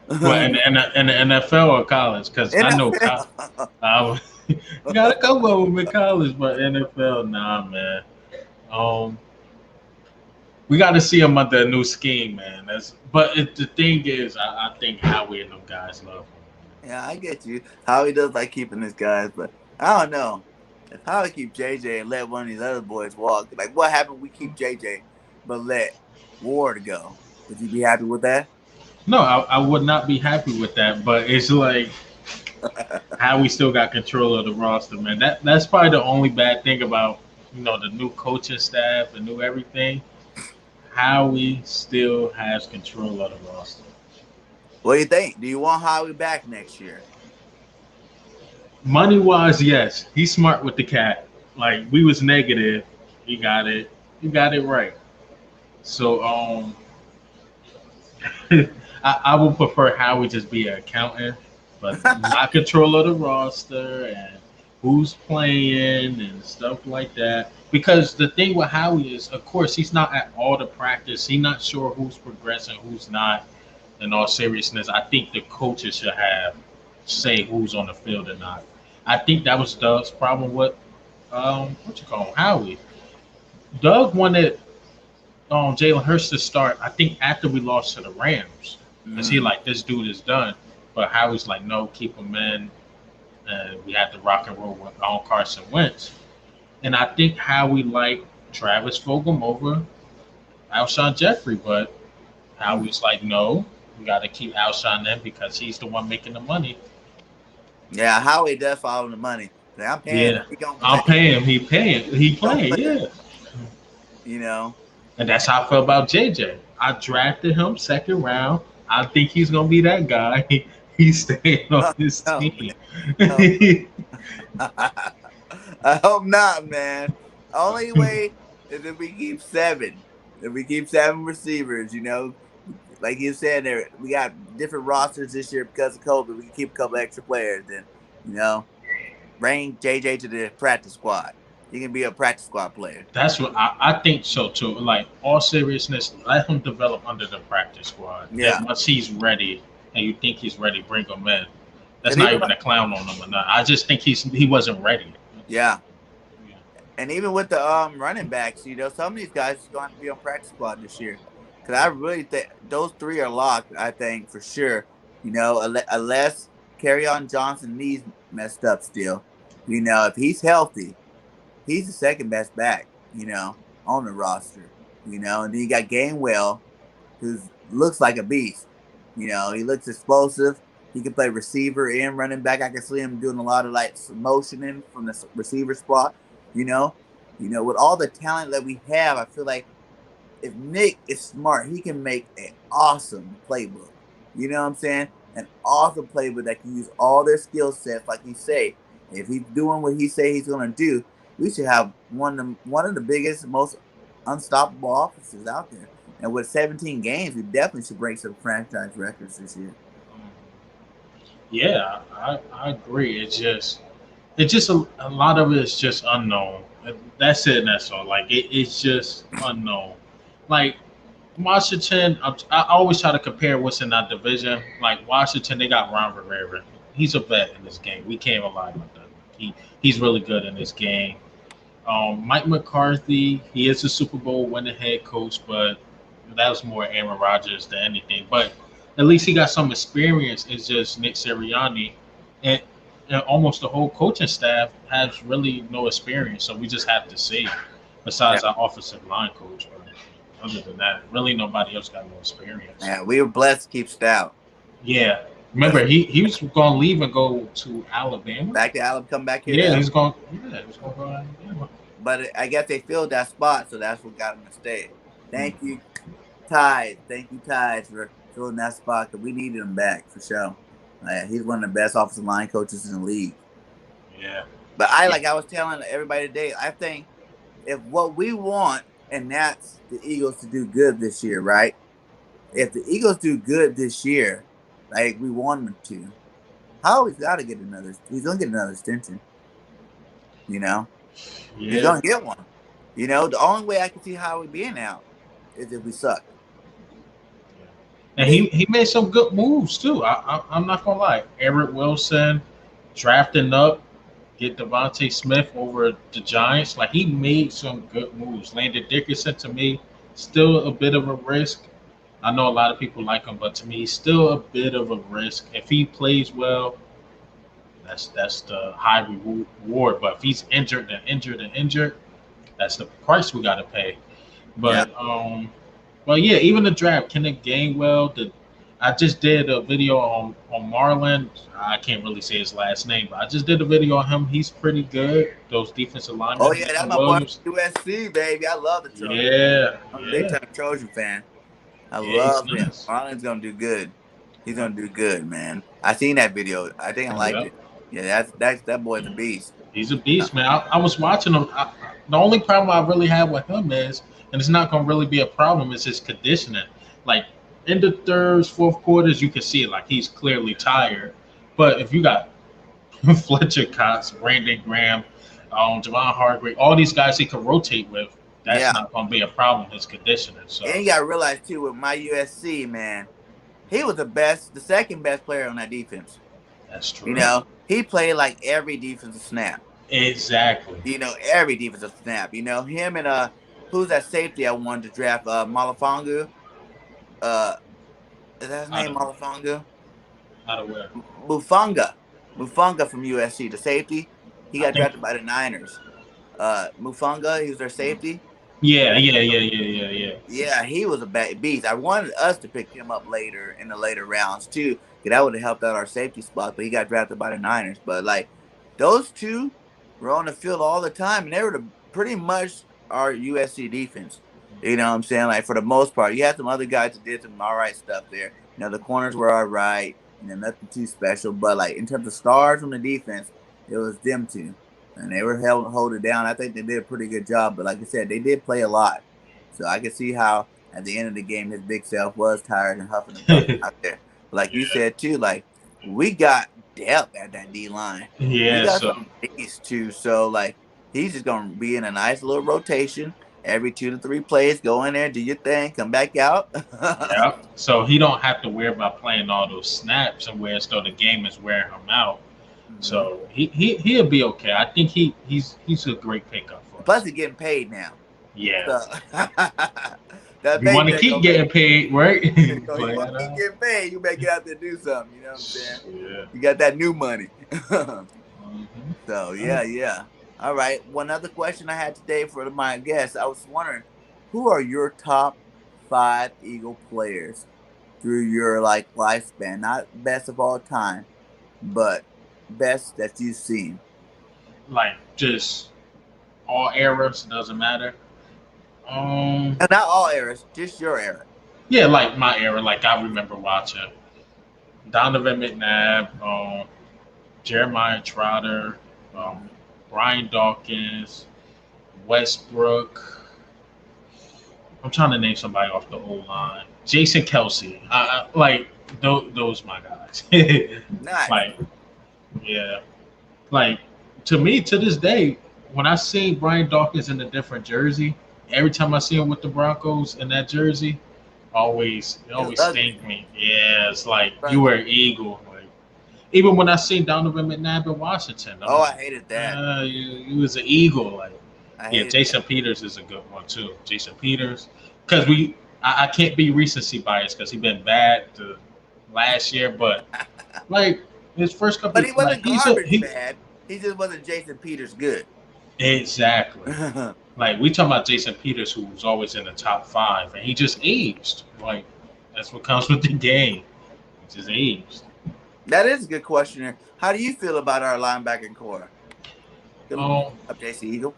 Well, in the NFL or college, because I know NFL. I got a couple of them in college, but NFL, nah, man. Um, we got to see him under a new scheme, man. The thing is, I think Howie and them guys love him. Yeah, I get you. Howie does like keeping his guys, but I don't know. If Howie keep JJ and let one of these other boys walk, like what happened? We keep JJ, but let Ward go. Would you be happy with that? No, I would not be happy with that, but it's like how we still got control of the roster, man. That's probably the only bad thing about the new coaching staff, the new everything. How we still has control of the roster. What do you think? Do you want Howie back next year? Money wise, yes, he's smart with the cat. Like we was negative, he got it. He got it right. So I would prefer Howie just be an accountant, but not control of the roster and who's playing and stuff like that. Because the thing with Howie is, of course, he's not at all the practice. He's not sure who's progressing, who's not. In all seriousness, I think the coaches should have say who's on the field or not. I think that was Doug's problem with what you call him, Howie. Doug wanted Jalen Hurts to start. I think after we lost to the Rams, because he Mm. like this dude is done. But Howie's like, no, keep him in. And we had to rock and roll with Carson Wentz. And I think Howie liked Travis Fulgham over Alshon Jeffrey, but Mm. Howie's like, no, we got to keep Alshon in because he's the one making the money. Yeah, Howie does follow the money. Like, I'm paying him. Yeah, He gonna I'm play. paying him. He paying. He He gonna playing. play. Yeah, You know. and that's how I feel about JJ. I drafted him second round. I think he's gonna be that guy. He's staying on Oh, this no, team. man. I hope not, man. Only way is if we keep seven. If we keep seven receivers, like you said, there we got different rosters this year because of COVID. We can keep a couple extra players, then you know, bring JJ to the practice squad. He can be a practice squad player. That's what I think so too. Like all seriousness, let him develop under the practice squad. Then Yeah, once he's ready and you think he's ready, bring him in. That's and not even even a clown on him or not. I just think he wasn't ready. yeah, and even with the running backs, some of these guys are going to be on practice squad this year. Because I really think those three are locked. I think for sure. Unless on Johnson knees messed up still. If he's healthy, he's the second best back. On the roster. And then you got Gainwell, who looks like a beast. He looks explosive. He can play receiver and running back. I can see him doing a lot of like motioning from the receiver spot. You know, with all the talent that we have, I feel like if Nick is smart, he can make an awesome playbook. You know what I'm saying? An awesome playbook that can use all their skill sets, like he say. If he's doing what he say he's gonna do, we should have one of the biggest, most unstoppable offenses out there. And with 17 games, we definitely should break some franchise records this year. Yeah, I agree. It's just a lot of it is just unknown. That's it. And that's all. Like it's just unknown. Like Washington, I always try to compare what's in that division. Like Washington, they got Ron Rivera. He's a vet in this game. We can't rely on that. He's really good in this game. Mike McCarthy, he is a Super Bowl winning head coach, but that was more Aaron Rodgers than anything. But at least he got some experience. It's just Nick Sirianni, and, and almost the whole coaching staff has really no experience. So we just have to see. besides our offensive line coach. But other than that, really nobody else got no experience. Yeah, we were blessed to keep Stout. Yeah, But remember he was going to leave and go to Alabama. back to Alabama, come back here to Yeah, Alabama. he's going. Yeah, he's going to go to Alabama. But I guess they filled that spot, so that's what got him to stay. Thank Mhm. you, Tide. Thank you, Tide, for filling that spot because we needed him back for sure. He's one of the best offensive line coaches in the league. Yeah, But I yeah, like I was telling everybody today, I think if what we want, and that's the Eagles to do good this year, right? If the Eagles do good this year, like we want them to, how he's got to get another. He's gonna get another extension. You know, he's yeah. gonna get one. You know, the only way I can see how we being out is if we suck. And Maybe. he made some good moves too. I'm not gonna lie. Eric Wilson drafting up, get Devontae Smith over the Giants. Like he made some good moves. Landon Dickerson to me still a bit of a risk. I know a lot of people like him, but to me, he's still a bit of a risk. If he plays well, that's the high reward. But if he's injured and injured and injured, that's the price we got to pay. Yeah. Well, yeah, even the draft, Kenneth Gainwell. I just did a video on Marlon. I can't really say his last name, but I just did a video on him. He's pretty good. Those defensive Oh linemen, yeah, that's Leonard my boy Williams. USC baby. I love the Trojans. Yeah, I'm a big yeah, time Trojan fan. I yeah. He's love him. nice. Marlon's gonna do good. He's Yep, gonna do good, man. I seen that video. I think I liked yep. it. Yeah, that's that boy's a beast. He's a beast, man. I was watching him. The only problem I really have with him is, and it's not going to really be a problem, is his conditioning. Like in the thirds, fourth quarters, you can see it. Like he's clearly tired. But if you got Fletcher Cox, Brandon Graham, Javon Hargrave, all these guys he could rotate with, that's Yeah, not going to be a problem. His conditioning. and So you gotta realize too with my USC man, he was the second best player on that defense. that's You true. know, he played like every defensive snap. Exactly. You know, every defensive snap. You know, him and who's that safety I wanted to draft? Malafongu. Uh, is that his Out name? of Malafongu. out of where? Mufunga. Mufunga from USC, the safety. He I got think. drafted by the Niners. Mufunga, he was their safety. Yeah, yeah, yeah, yeah, yeah, yeah. Yeah, he was a beast. I wanted us to pick him up later in the later rounds too, because that would have helped out our safety spot. But he got drafted by the Niners. But like those two were on the field all the time, and they were pretty much our USC defense. You know what I'm saying? Like for the most part, you had some other guys that did some all right stuff there. You know, the corners were all right. You know, nothing too special. But like in terms of stars on the defense, it was them two, and they were hold it down. I think they did a pretty good job. But like I said, they did play a lot. So I could see how at the end of the game his big self was tired and huffing and puffing out there. But like you Yeah. said too, like we got depth at that D line. We Yeah, got so some bigs too. So like he's just gonna be in a nice little rotation. Every 2 to 3 plays, go in there, do your thing, come back out. yeah. So he don't have to worry about playing all those snaps and where as though the game is wearing him out. Mhm. So he'll be okay. I think he's a great pickup for Plus us. he's getting paid now. Yeah. So that You want to paycheck keep gonna make getting paid, right? so you want but to keep getting paid, you better get out there and do something, you know what I'm saying? yeah. You got that new money. So Mhm. yeah. All right. One other question I had today for my guests. I was wondering, who are your top 5 Eagle players through your like lifespan? Not best of all time, but best that you've seen. Like just all eras doesn't matter. Um, And not all eras, just your era. yeah, like my era. Like I remember watching Donovan McNabb, Jeremiah Trotter, um, Mhm. Brian Dawkins, Westbrook. I'm trying to name somebody off the old line. Jason Kelsey. Like those my guys. Nice. like yeah, like to me to this day, when I see Brian Dawkins in a different jersey, every time I see him with the Broncos in that jersey, it It was always ugly. stings me. Yeah, it's like you were Ugly. an Eagle. Like even when I seen Donovan McNabb in Washington, I'm Oh, I like, hated that. you was an Eagle. Like I yeah, hated that. Jason Peters is a good one too. Jason Peters, because I can't be recency biased because he been bad the last year, but like his first couple, But he like wasn't garbage bad. He just wasn't Jason Peters good. exactly. Like we talking about Jason Peters, who was always in the top five, and he just aged. Like that's what comes with the game. He just aged. That is a good question here. How do you feel about our linebacking core? Good Um, up, JC Eagle.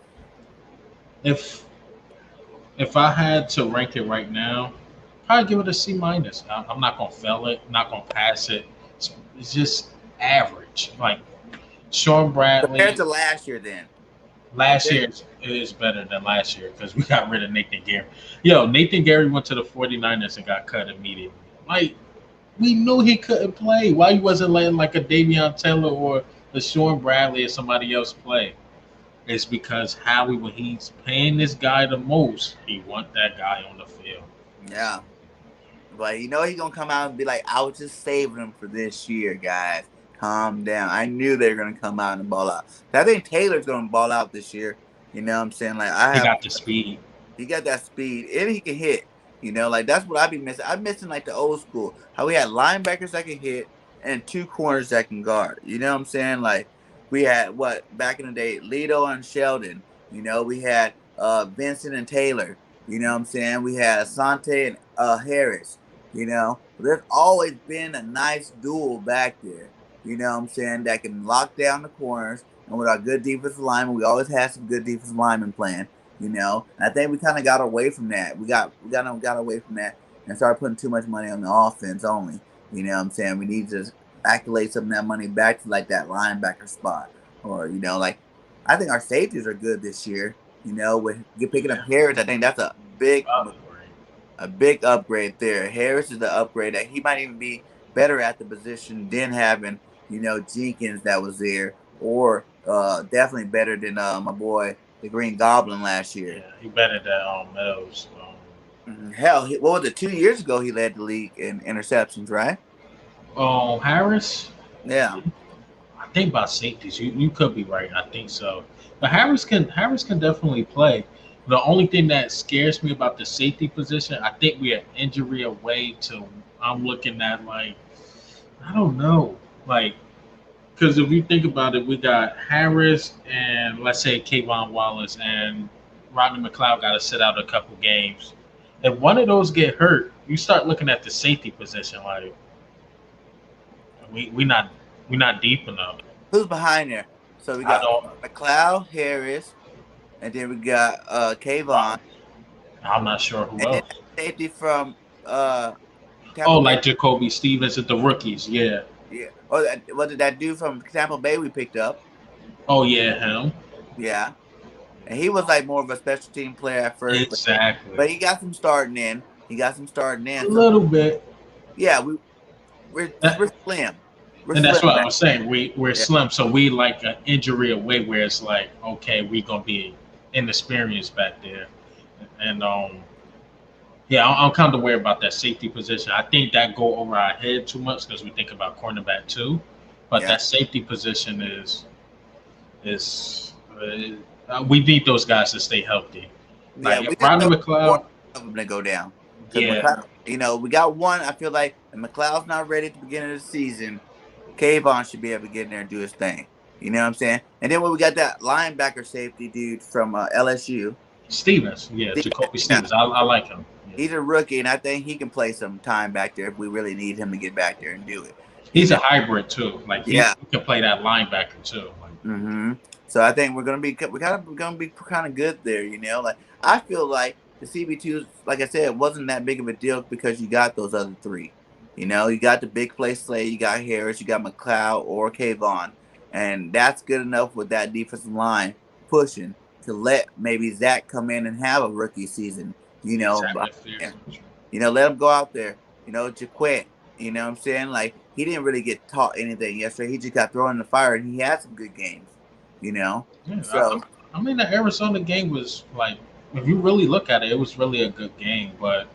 if if I had to rank it right now, probably give it a C minus. I'm not gonna fail it. Not gonna pass it. It's just average. Like Sean Compared Bradley to last year, then. last Compared, year is better than last year because we got rid of Nathan Gary. Yo, Nathan Gary went to the 49ers and got cut immediately. Like we knew he couldn't play. Why he wasn't letting like a Davion Taylor or a Sean Bradley or somebody else play? It's because Howie, when he's paying this guy the most, he want that guy on the field. yeah. But you know he's gonna come out and be like, "I was just saving him for this year, guys. Calm down." I knew they were gonna come out and ball out. I think Taylor's gonna ball out this year. You know what I'm saying? Like I He have got the speed. He got that speed and he can hit. Like that's what I be missing. I'm missing like the old school, how we had linebackers that can hit and two corners that can guard. You know what I'm saying? Like we had what back in the day, Leto and Sheldon. We had Vincent and Taylor. You know what I'm saying? We had Asante and Harris. There's always been a nice duel back there. You know what I'm saying? That can lock down the corners. And with our good defensive linemen, we always had some good defensive linemen playing. And I think we kind of got away from that. We got away from that and started putting too much money on the offense only. You know what I'm saying? We need to accolade some of that money back to like that linebacker spot. Or, like I think our safeties are good this year. With picking up Yeah. Harris, I think that's Upgrade. a big upgrade there. Harris is the upgrade that he might even be better at the position than having, Jenkins that was there, or definitely better than my boy the Green Goblin last year. Yeah, he better than Meadows. Hell, what was it? 2 years ago, he led the league in interceptions, right? Harris. Yeah, I think by safeties, you could be right. I think so. But Harris can definitely play. The only thing that scares me about the safety position, I think we're injury away to. I'm looking at like I don't know, like because if you think about it, we got Harris and let's say Kayvon Wallace and Rodney McLeod got to sit out a couple games. If one of those get hurt, you start looking at the safety position like we not we not deep enough. who's behind there? So we I got don't. McLeod, Harris, and then we got Kayvon, I'm not sure who and then else. that safety from Oh, Tampa Bay. like Jacoby Stevens at the rookies. Yeah. Yeah, or what did that dude from Tampa Bay we picked up? Oh yeah, him. Yeah, and he was like more of a special team player at first, Exactly. but he got some starting in. He got some starting A in. So little bit. yeah, we're That, we're slim. We're and that's slim, what I man. was saying. We're Yeah, slim, so we like an injury away where it's like, okay, we gonna be inexperienced back there, and yeah, I'm kind of worried about that safety position. I think that go over our head too much because we think about cornerback too, but yeah, that safety position is we need those guys to stay healthy. yeah. Like We if just Rodney don't want McLeod, of them to go down because yeah, McLeod. We got one. I feel like if McLeod's not ready at the beginning of the season, Kayvon should be able to get in there and do his thing. You know what I'm saying? And then when we got that linebacker safety dude from LSU, Stevens, yeah, Jacoby yeah, Stevens, I like him. Yeah. he's a rookie, and I think he can play some time back there if we really need him to get back there and do it. You He's a know? hybrid too. Like Yeah. he can play that linebacker too. Like, So I think we're gonna be kind of good there. Like I feel like the CB2s, like I said, wasn't that big of a deal because you got those other three. You got the big play Slay, you got Harris, you got McLeod or Kayvon, and that's good enough with that defensive line pushing to let maybe Zach come in and have a rookie season. exactly. Let him go out there. Jaquette. You know what I'm saying? Like he didn't really get taught anything yesterday. He just got thrown in the fire, and he had some good games. You know, Yeah, so I mean, the Arizona game was like, if you really look at it, it was really a good game. But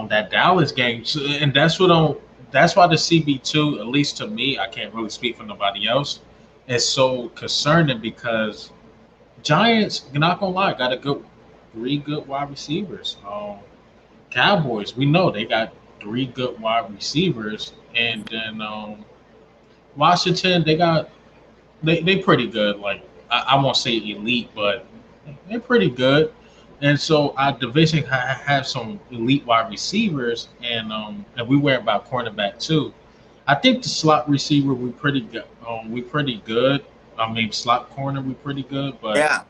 that Dallas game, and that's why the CB2, at least to me, I can't really speak for nobody else, is so concerning because Giants, not gonna lie, got a good three good wide receivers. Cowboys, we know they got three good wide receivers, and then Washington, they pretty good. Like I won't say elite, but They're pretty good. And so our division have some elite wide receivers, and we worry about cornerback too. I think the slot receiver we pretty good. We pretty good. I mean, slot corner we pretty good, but Yeah.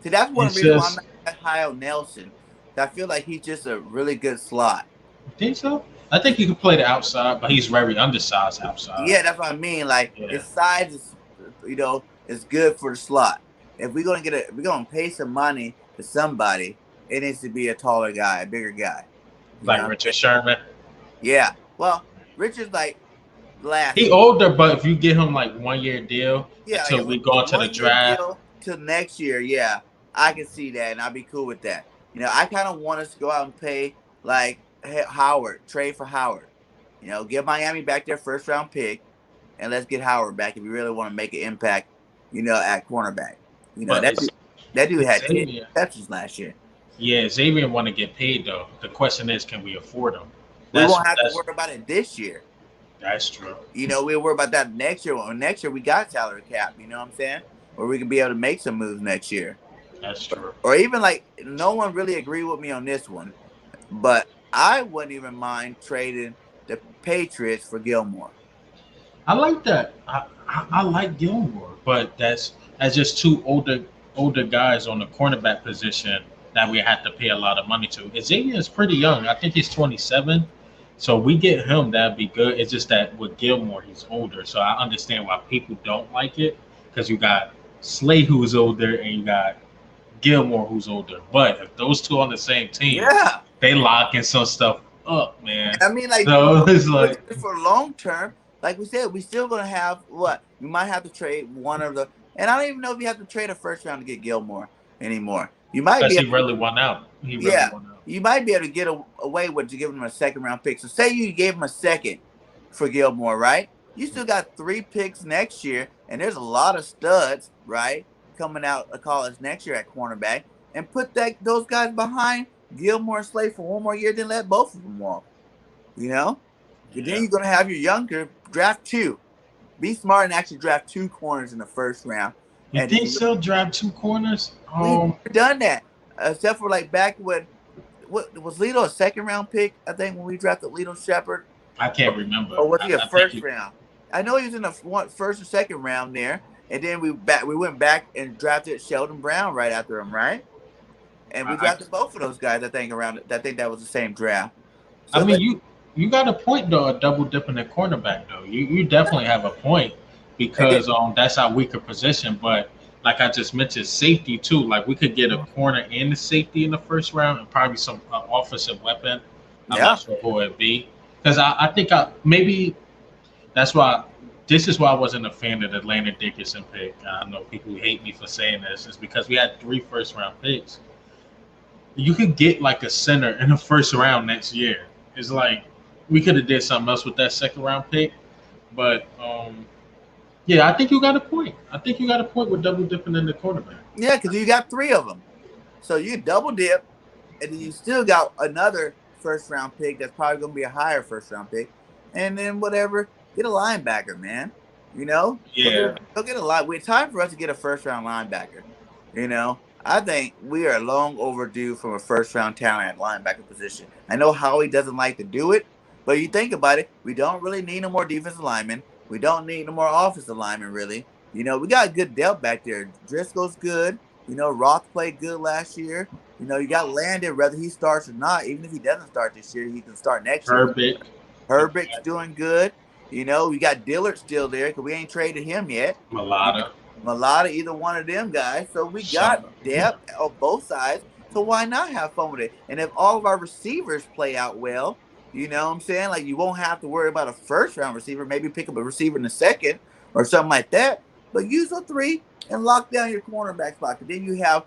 See, that's one it's reason why I'm just not that high on Nelson. I feel like he's just a really good slot. I think so. I think he could play the outside, but he's very undersized outside. Yeah, that's what I mean. Like Yeah, his size is, is good for the slot. If we're gonna pay some money to somebody, it needs to be a taller guy, a bigger guy. You like know? Richard Sherman. Yeah. Well, Richard's like last He year. older, but if you get him like 1 year deal Yeah, like until we go a into the 1 year draft, deal till next year. Yeah, I can see that, and I'll be cool with that. I kind of want us to go out and pay like Howard, trade for Howard. Give Miami back their first round pick, and let's get Howard back if we really want to make an impact. At cornerback. but That dude it's had 10 Xavier. receptions last year. Yeah, Xavier want to get paid though. The question is, can we afford him? We That's won't have to that's worry about it this year. that's true. We'll worry about that next year. Well, next year we got salary cap. You know what I'm saying? Where we can be able to make some moves next year. That's true. Or even like no one really agreed with me on this one, but I wouldn't even mind trading the Patriots for Gilmore. I like that. I like Gilmore, but that's just two older guys on the cornerback position that we have to pay a lot of money to. Xavier is pretty young. I think he's 27. So we get him, that'd be good. It's just that with Gilmore, he's older. So I understand why people don't like it because you got Slay who's older and you got Gilmore who's older. But if those two on the same team, Yeah, they locking some stuff up, man. I mean, like So it's like for long term, like we said, we still gonna have what we might have to trade one of the, and I don't even know if you have to trade a first round to get Gilmore anymore. You might because be he able to, really won out. He really yeah, won out. you might be able to get away with giving him a second round pick. So say you gave him a second for Gilmore, right? You still got 3 picks next year, and there's a lot of studs, right, coming out of college next year at cornerback, and put those guys behind Gilmore and Slade for one more year, then let both of them walk. You know, and then Yeah. you're gonna have your younger draft two. Be smart and actually draft 2 corners in the first round, You and think then so? Drive two corners? we've never done that except for like back when what was Lito a second round pick? I think when we drafted Lito Shepard, I can't remember. or was he a I think first round? I know he was in the first or second round there, and then we went back and drafted Sheldon Brown right after him, right? And we I, drafted both of those guys. I think around. I think that was the same draft. I So mean, like, you got a point though. A double dipping at cornerback though. You definitely have a point and then, because that's our weaker position. But like I just mentioned, safety too. Like we could get a corner and a safety in the first round, and probably some offensive weapon. I'm yeah, not sure who it'd be because I think maybe that's why. This is why I wasn't a fan of the Landon Dickerson pick. I know people hate me for saying this. It's because we had 3 first round picks. You could get like a center in the first round next year. It's like we could have did something else with that second round pick, but yeah, I think you got a point. I think you got a point with double dipping in the quarterback. yeah, because you got 3 of them. So you double dip, and then you still got another first round pick that's probably going to be a higher first round pick, and then whatever, get a linebacker, man. Yeah, Go get a line. It's time for us to get a first round linebacker. I think we are long overdue from a first round talent at linebacker position. I know Howie doesn't like to do it, but you think about it, we don't really need no more defensive linemen. We don't need no more offensive linemen, really. We got good depth back there. Driscoll's good. Roth played good last year. You got Landon, whether he starts or not. Even if he doesn't start this year, he can start next year. Herbert. Herbert's doing good. We got Dillard still there because we ain't traded him yet. Malata. Malata, either one of them guys. So we got Some. depth on both sides. So why not have fun with it? And if all of our receivers play out well, you know what I'm saying? Like you won't have to worry about a first round receiver. Maybe pick up a receiver in the second or something like that. But use a 3 and lock down your cornerback spot. And then you have,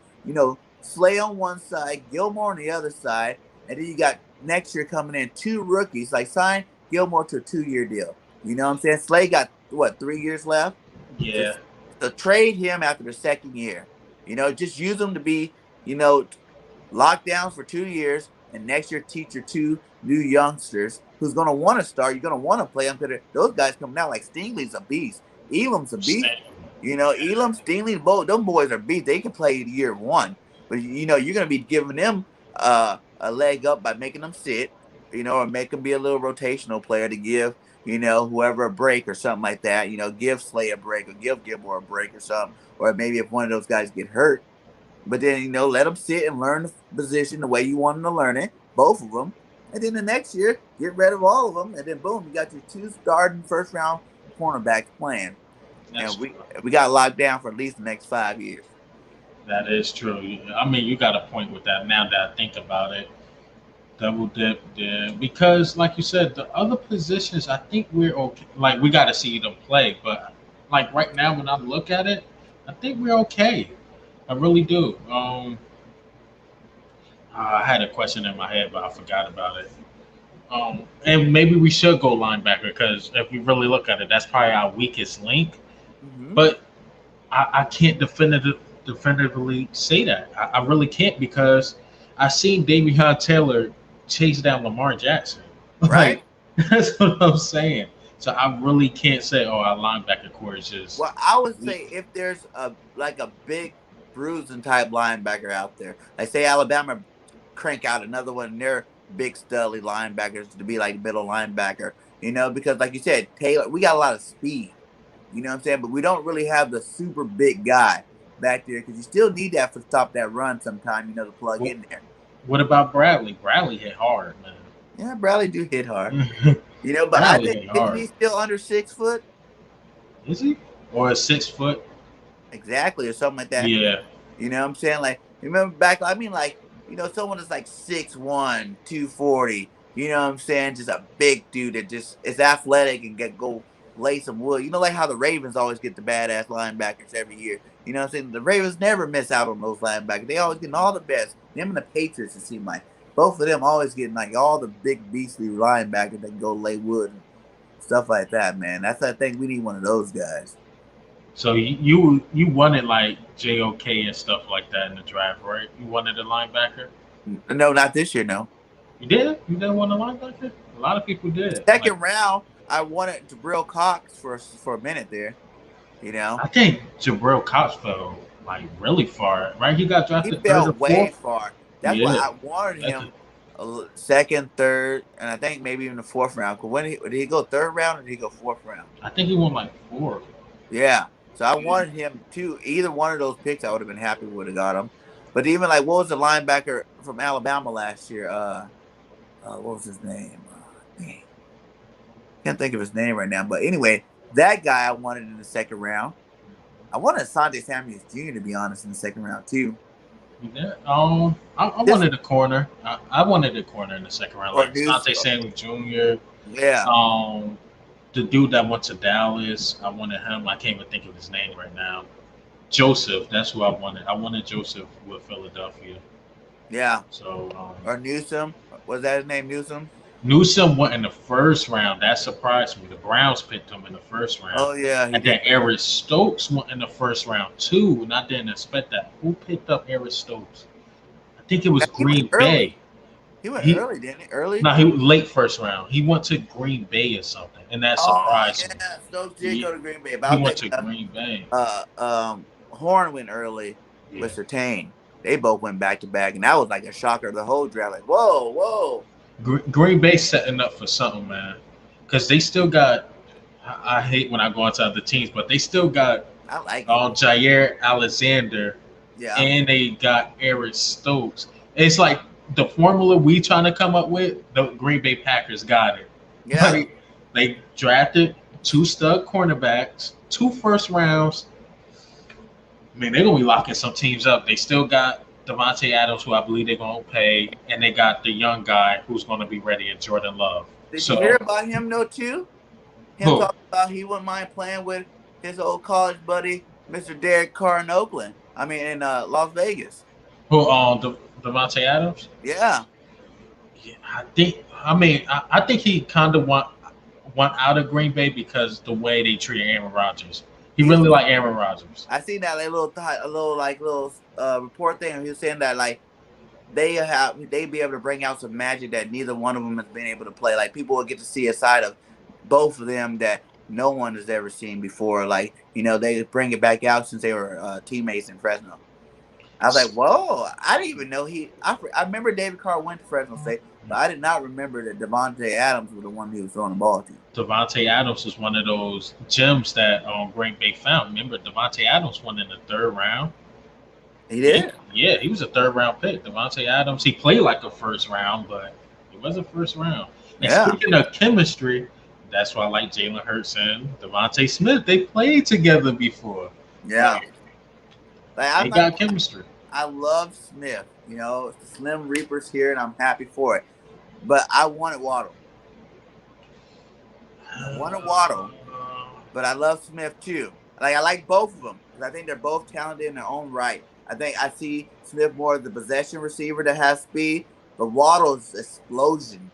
Slay on one side, Gilmore on the other side. And then you got next year coming in 2 rookies. Like sign Gilmore to a 2-year deal. You know what I'm saying? Slay got, 3 years left? Yeah. So trade him after the second year. Just use him to be, lockdowns for 2 years, and next year teach your 2 new youngsters who's going to want to start. You're going to want to play them because those guys coming out like Stingley's a beast. Elam's a beast. Elam, Stingley, both them boys are beast. They can play year 1. But you're gonna be giving them a leg up by making them sit, or make them be a little rotational player to give whoever a break or something like that. Give Slay a break or give Gilmore a break or something, or maybe if one of those guys get hurt. But then let them sit and learn the position the way you want them to learn it, both of them. And then the next year, get rid of all of them, and then boom, you got your two starting first round cornerbacks playing, That's and true. we got locked down for at least the next 5 years. That is true. I mean, you got a point with that. Now that I think about it, double dip, yeah. Because, like you said, the other positions, I think we're okay. Like we got to see them play, but like right now, when I look at it, I think we're okay. I really do. I had a question in my head, but I forgot about it. And maybe we should go linebacker because if we really look at it, that's probably our weakest link. Mm-hmm. But I can't definitively say that. I really can't because I seen Davion Taylor chase down Lamar Jackson. Right. Like that's what I'm saying. So I really can't say, oh, our linebacker core is just Well, I would say weak. if there's a big bruising type linebacker out there, like say Alabama crank out another one of their big studly linebackers to be like middle linebacker, because like you said, Taylor, we got a lot of speed, what I'm saying, but we don't really have the super big guy back there because you still need that for stop that run sometime, to plug What, in there. what about Bradley? Bradley hit hard, Yeah, Bradley do hit hard, man. but I Bradley think hit isn't hard. he still under 6 foot? Is he? Or a 6 foot? Exactly, or something like that. Yeah. You know what I'm saying? Like, remember back, I mean, like, someone that's like 6'1", 240, you know what I'm saying? Just a big dude that just is athletic and go lay some wood. Like how the Ravens always get the badass linebackers every year. You know what I'm saying? The Ravens never miss out on those linebackers. They always getting all the best. Them and the Patriots, it seems like. Both of them always getting like all the big beastly linebackers that can go lay wood and stuff like that, man. That's I think we need one of those guys. So you wanted like JOK and stuff like that in the draft, right? You wanted a linebacker. No, not this year, no. You did? You didn't want a linebacker? A lot of people did. Like Second round, I wanted Jabril Cox for a minute there. You know, I think Jabril Cox fell like really far, right? He got he drafted third fell or way fourth. far. That's why Yeah, I wanted that's him second, third, and I think maybe even the fourth round. Cause did he go third round or did he go fourth round? I think he won like four. Yeah. So I Yeah. wanted him too. Either one of those picks, I would have been happy would have got him. But even like, what was the linebacker from Alabama last year? What was his name? Dang, can't think of his name right now. But anyway, that guy I wanted in the second round. I wanted Asante Samuels Jr. to be honest in the second round too. Yeah. I Just wanted a corner. I wanted a corner in the second round, or like news. Asante Samuel Jr. Yeah. Um, the dude that went to Dallas, I wanted him. I can't even think of his name right now. Joseph, that's who I wanted. I wanted Joseph with Philadelphia. Yeah. So Or Newsom. Was that his name? Newsom? Newsom went in the first round. That surprised me. The Browns picked him in the first round. Oh yeah, he And then did. Eric Stokes went in the first round too, and I didn't expect that. Who picked up Eric Stokes? I think it was He went Green early. Bay. He went He early, didn't he? Early. No, he was late first round. He went to Green Bay or something, and that Oh surprised me. yeah, Stokes did He, go to Green Bay. But he I was went thinking to Green Bay. Horn went early Yeah. with Sertain. They both went back to back, and that was like a shocker. The whole draft, like whoa, whoa. Green Bay setting up for something, man. Because they still got. I hate when I go into other teams, but they still got I like it. Jair Alexander, Yeah, and they got Eric Stokes. It's like the formula we trying to come up with. The Green Bay Packers got it. yeah. Like they drafted two stud cornerbacks, two first rounds. I mean, they're gonna be locking some teams up. They still got Devontae Adams, who I believe they're gonna pay, and they got the young guy who's gonna be ready in Jordan Love. Did you hear So about him though too? Him who? talking about he wouldn't mind playing with his old college buddy, Mr. Derek Carr in Oakland. I mean, in Las Vegas. Who? Devontae Adams. Yeah, Yeah, I think. I mean, I think he kind of want out of Green Bay because the way they treat Aaron Rodgers. He he was. really like Aaron Rodgers. I seen that like little report thing. He was saying that like they be able to bring out some magic that neither one of them has been able to play. Like people will get to see a side of both of them that no one has ever seen before. Like they bring it back out since they were teammates in Fresno. I was like, whoa, I didn't even know I remember David Carr went to Fresno State, but I did not remember that Devontae Adams was the one he was throwing the ball to. Devontae Adams was one of those gems that Green Bay found. Remember, Devontae Adams won in the third round. He Yeah, did. yeah, he was a third round pick. Devontae Adams, he played like a first round, but he was a first round. And Yeah. speaking of chemistry, that's why I like Jalen Hurts and Devontae Smith. They played together before. Yeah. Like, Like they I'm not got chemistry. I love Smith. You know, it's the Slim Reapers here, and I'm happy for it. But I wanted Waddle. I wanted Waddle, but I love Smith too. Like I like both of them because I think they're both talented in their own right. I think I see Smith more as the possession receiver that has speed, but Waddle's explosion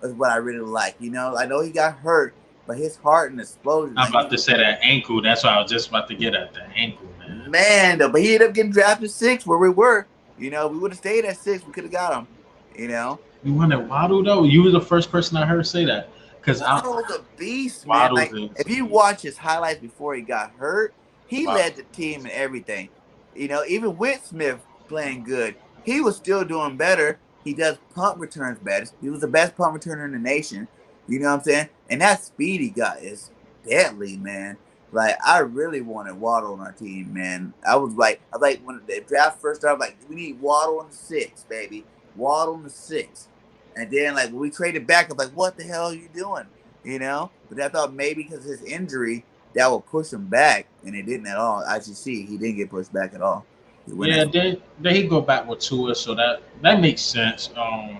is what I really like. You know, I know he got hurt, but his heart and explosion, I'm like about to say that ankle. That's what I was just about to get at. The ankle, man. man, though. But he ended up getting drafted 6 where we were. You know, we would have stayed at 6. We could have got him. You know, You wanted Waddle though. You were the first person I heard say that because I Waddle's a beast, man. Waddle's Like is if you watch his highlights before he got hurt, he wow. led the team in everything. You know, even with Smith playing good, he was still doing better. He does punt returns better. He was the best punt returner in the nation. You know what I'm saying? And that speed he got is deadly, man. Like I really wanted Waddle on our team, man. I was like when the draft first started, like we need Waddle in the 6, baby. Waddle in the 6. And then like when we traded back, I was like, what the hell are you doing? You know? But I thought maybe because of his injury that would push him back, and it didn't at all. As you see, he didn't get pushed back at all. He went Yeah, at then he go back with Tua, so that makes sense. The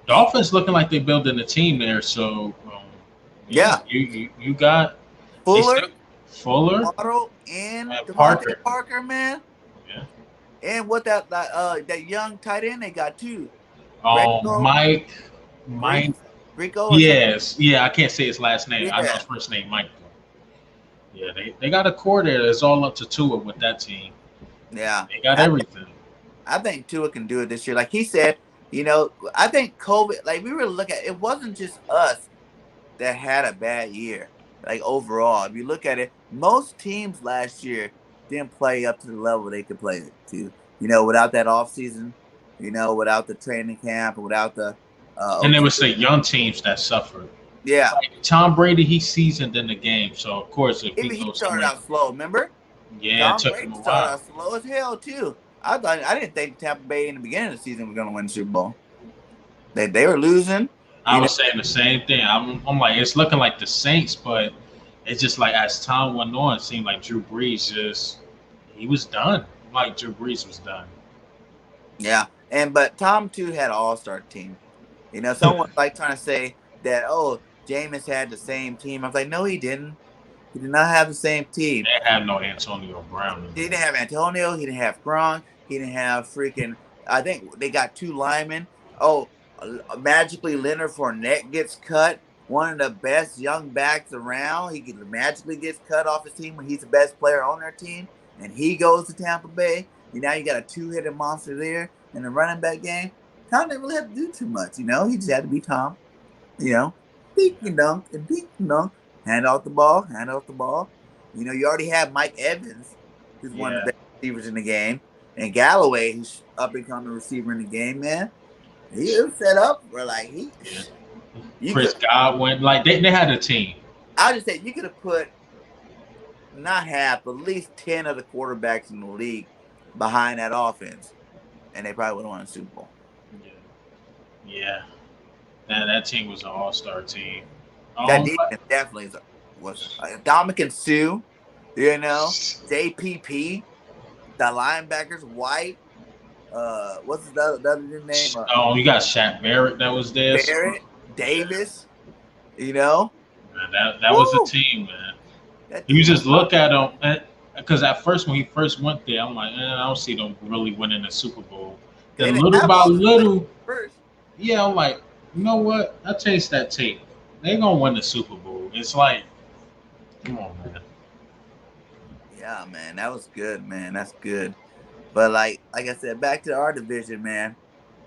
offense looking like they're building a team there, so yeah, yeah. you got they Fuller, still Fuller Waddle, and and Devontae Parker. Parker, man. Yeah. And what that young tight end they got too. Greco, Mike, Greek, Mike. Greco or something. Yes, yeah, I can't say his last name. I know Yeah, his first name, Mike. Yeah, they got a core there that's all up to Tua with that team. yeah. They got I, everything. I think Tua can do it this year. Like he said, you know, I think COVID. Like we really look at it, wasn't just us that had a bad year. Like overall, if you look at it, most teams last year didn't play up to the level they could play to. You know, without that off season, you know, without the training camp, without the And there OT. was the young teams that suffered. Yeah, Like Tom Brady, he seasoned in the game, so of course if he even he goes started somewhere, out slow. Remember, yeah, it Tom took him Brady a started while. out slow as hell too. I didn't think Tampa Bay in the beginning of the season was going to win the Super Bowl. They were losing. I You know, was saying the same thing. I'm like, it's looking like the Saints, but it's just like as time went on, it seemed like Drew Brees just he was done. Like Drew Brees was done. yeah. And but Tom too had an all star team. You know, someone like trying to say that, oh, Jameis had the same team. I was like, no, he didn't. He did not have the same team. They have no Antonio Brown in He there. didn't have Antonio. He didn't have Gronk. He didn't have freaking. I think they got 2 linemen. Oh, magically Leonard Fournette gets cut. One of the best young backs around. Magically gets cut off his team when he's the best player on their team, and he goes to Tampa Bay. Now you got a two-headed monster there in the running back game. Tom didn't really have to do too much. You know, he just had to be Tom. You know, dink and dunk and dink and dunk. Hand off the ball, hand off the ball. You know, you already have Mike Evans, who's one of Yeah, the best receivers in the game, and Galloway, who's up and coming receiver in the game, man. He is set up for like yeah. you Chris could. Godwin, like they had a team. I just say you could have put not half, but at least 10 of the quarterbacks in the league behind that offense, and they probably would have won a Super Bowl. Yeah, yeah. That team was an all star team. That But defense definitely was Dominican Sue, you know, JPP, the linebackers, White, what's the other name? you got Shaq Barrett that was there. So Barrett, yeah, Davis, you know. man, that was a Woo! team, man. That You team was just look at him, because at first when he first went there, I'm like, I don't see them really winning the Super Bowl. they Then didn't little have by all the players little, first. yeah, I'm like, you know what? I changed that tape. They're gonna win the Super Bowl. It's like, come on, man. Yeah, man, that was good, man. That's good. But like I said, back to our division, man.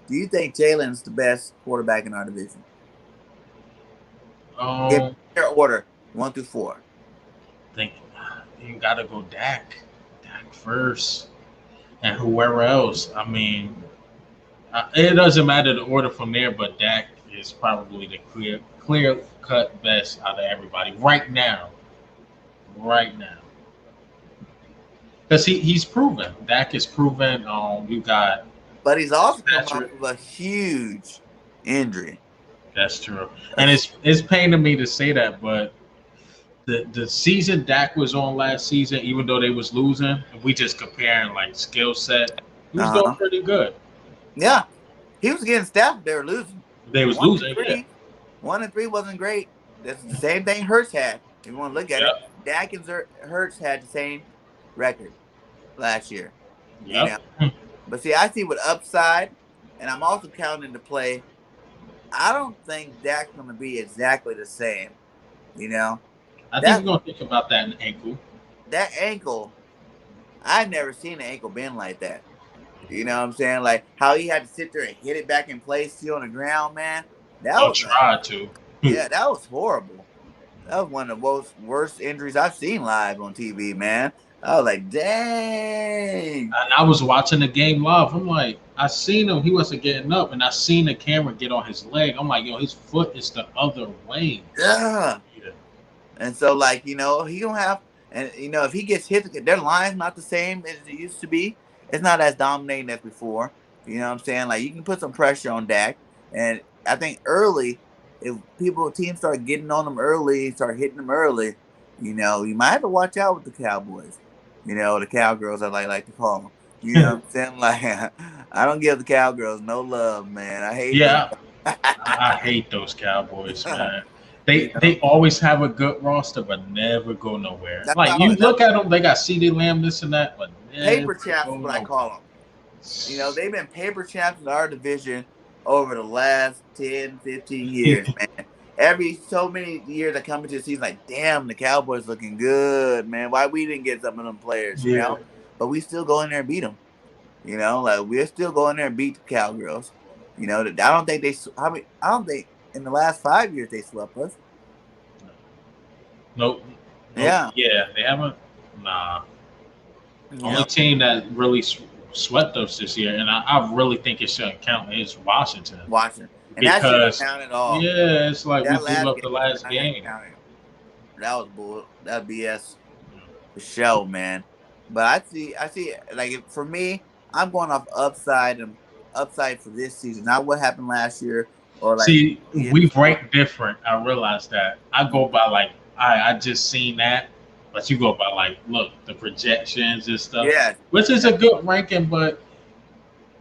Do you think Jalen's the best quarterback in our division? Give me Um, their order 1 through 4. think you gotta go Dak. Dak first. and whoever else. I mean, it doesn't matter the order from there, but Dak is probably the clear cut best out of everybody right now. Right now, because he's proven. Dak is proven. You got But he's also come off Patrick. of a huge injury. That's true, A and hu- it's paining me to say that, but the season Dak was on last season, even though they was losing, if we just comparing like skill set, he was doing uh-huh. pretty good. Yeah, he was getting stabbed. They were losing. They was One and losing, yeah, three, 1-3 wasn't great. That's the same thing Hurts had. If you want to look at it, yep, Dak and Hurts had the same record last year. You know, yep. but see, I see with upside, and I'm also counting into play. I don't think Dak's going to be exactly the same. You know, I think that we're gonna think about that in ankle. that ankle, I've never seen an ankle bend like that. You know what I'm saying? Like how he had to sit there and hit it back in place, see on the ground, man. That I'll was a try to. yeah, that was horrible. That was one of the most worst injuries I've seen live on TV, man. I was like, dang. And I was watching the game live. I'm like, I seen him. He wasn't getting up, and I seen the camera get on his leg. I'm like, yo, his foot is the other way. Yeah. Yeah. And so, like, he don't have, and if he gets hit, their line's not the same as it used to be. It's not as dominating as before. You know what I'm saying? Like, you can put some pressure on Dak, and I think early, if teams start getting on them early, start hitting them early, you might have to watch out with the Cowboys. The Cowgirls, I like to call them. You know what I'm saying? Like, I don't give the Cowgirls no love, man. I hate them. Yeah, I hate those Cowboys, man. you They know, always have a good roster, but never go nowhere. that's Like you how look at them, they got CD Lamb, this and that, but paper never chaps go is what I nowhere. call them. They've been paper champs in our division over the last 10, 15 years, man. Every so many years I come into the season like, damn, the Cowboys looking good, man. Why we didn't get some of them players, Yeah. But we still go in there and beat them. Like we're still going there and beat the Cowgirls. I don't think I don't think in the last 5 years they swept us. Nope. Nope. Yeah, Yeah, they haven't. Nah. yeah. Only team that really swept us this year, and I really think it shouldn't count, is Washington. Washington, and that shouldn't Because, count at all. yeah, it's like we That gave last up game the should last not have game. counted. That was bull. That BS for show, man. But I see. Like for me, I'm going off upside and upside for this season, not what happened last year or like See, the year we before. rank different. I realize that. I go by like I just seen that, but you go by like look the projections and stuff, Yeah, which is yeah. a good ranking. But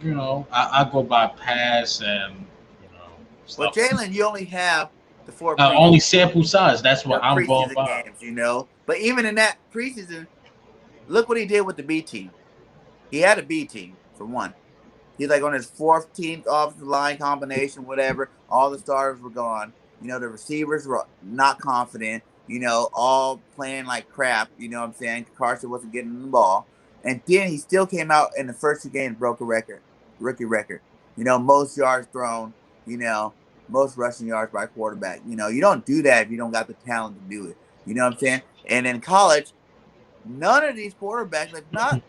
I go by pass and Well, stuff. Jalen, you only have the four Only sample size. That's what I'm going preseason by. games. But even in that preseason, look what he did with the B team. He had a B team for one. He's like on his fourth team offensive line combination, whatever. All the starters were gone. The receivers were not confident. All playing like crap. You know what I'm saying? Carson wasn't getting the ball. And then he still came out in the first two games, broke a record, rookie record. Most yards thrown, you know, most rushing yards by quarterback. You don't do that if you don't got the talent to do it. You know what I'm saying? And in college, none of these quarterbacks, like not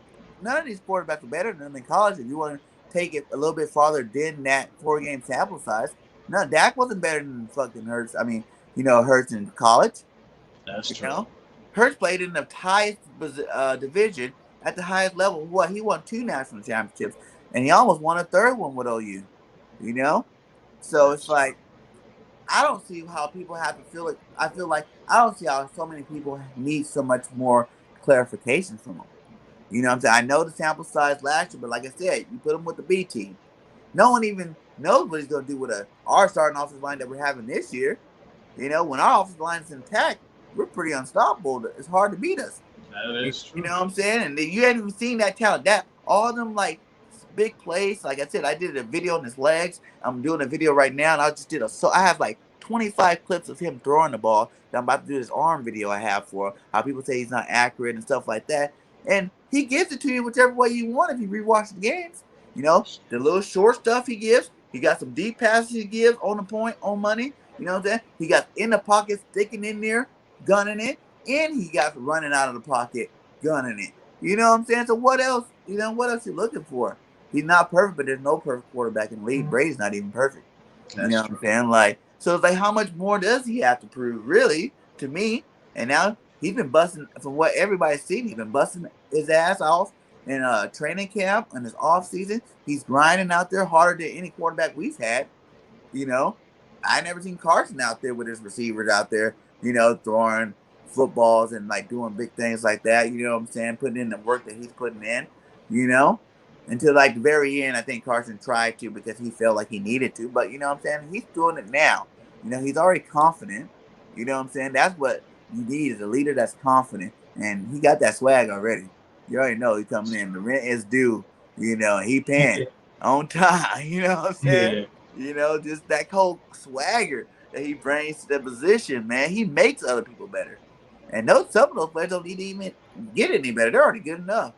none of these quarterbacks are better than them in college. If you want to take it a little bit farther than that 4 game sample size, no, Dak wasn't better than fucking Hurts. I mean, Hurts in college. That's You true. know, Hurts played in the highest division at the highest level. What he won 2 national championships, and he almost won a third one with OU. You know, so it's That's true. like I don't see how people have to feel it. I feel like I don't see how so many people need so much more clarification from them. You know what I'm saying? I know the sample size last year, but like I said, you put him with the B team. No one even knows what he's going to do with our starting offensive line that we're having this year. When our offensive line is intact, we're pretty unstoppable. It's hard to beat us. That You, is you true. know what I'm saying? And you haven't even seen that talent. That all of them like big plays. Like I said, I did a video on his legs. I'm doing a video right now, and I just did I have like 25 clips of him throwing the ball. That I'm about to do this arm video I have for how people say he's not accurate and stuff like that. And he gives it to you whichever way you want if you rewatch the games. The little short stuff he gives. He got some deep passes he gives on the point, on money. You know what I'm saying? He got in the pocket, sticking in there, gunning it, and he got running out of the pocket, gunning it. You know what I'm saying? So what else? You know what else you looking for? He's not perfect, but there's no perfect quarterback in the league. Brady's not even perfect. You know That's what I'm true. saying? Like, so it's like, how much more does he have to prove, really, to me? And now he's been busting, from what everybody's seen, he's been busting his ass off in training camp and his off season. He's grinding out there harder than any quarterback we've had. You know, I never seen Carson out there with his receivers out there, throwing footballs and like doing big things like that. You know what I'm saying? Putting in the work that he's putting in, you know, until like the very end. I think Carson tried to because he felt like he needed to, but you know what I'm saying? He's doing it now. He's already confident. You know what I'm saying? That's what you need, is a leader that's confident, and he got that swag already. You already know he's coming in. The rent is due. He paying on time. You know what I'm saying? Yeah, Just that whole swagger that he brings to the position, man. He makes other people better. And some of those players don't need to even get any better. They're already good enough.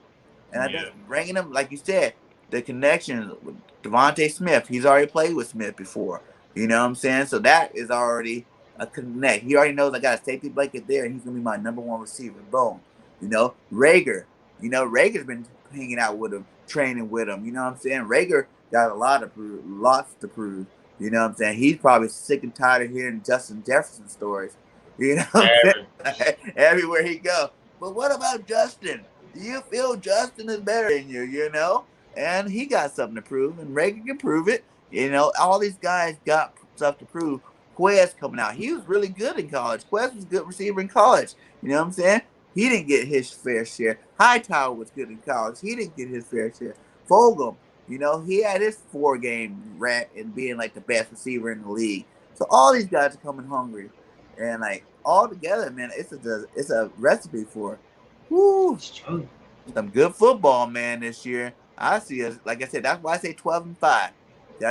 And I yeah, think bringing them, like you said, the connection with Devontae Smith, he's already played with Smith before. You know what I'm saying? So that is already a connect. He already knows I got a safety blanket there, and he's going to be my number one receiver. Boom. Rager. Rager's been hanging out with him, training with him. You know what I'm saying? Rager got lots to prove. You know what I'm saying? He's probably sick and tired of hearing Justin Jefferson stories. You know what I'm every, saying? Everywhere he go. But what about Justin? Do you feel Justin is better than you? And he got something to prove, and Reagan can prove it. All these guys got stuff to prove. Quez coming out, he was really good in college. Quez was a good receiver in college. You know what I'm saying? He didn't get his fair share. Hightower was good in college. He didn't get his fair share. Fulgham, he had his 4 game rant and being like the best receiver in the league. So all these guys are coming hungry, and like all together, man, it's a recipe for, whoo, it's true. some good football, man, this year. I see us, like I said, that's why I say 12-5. I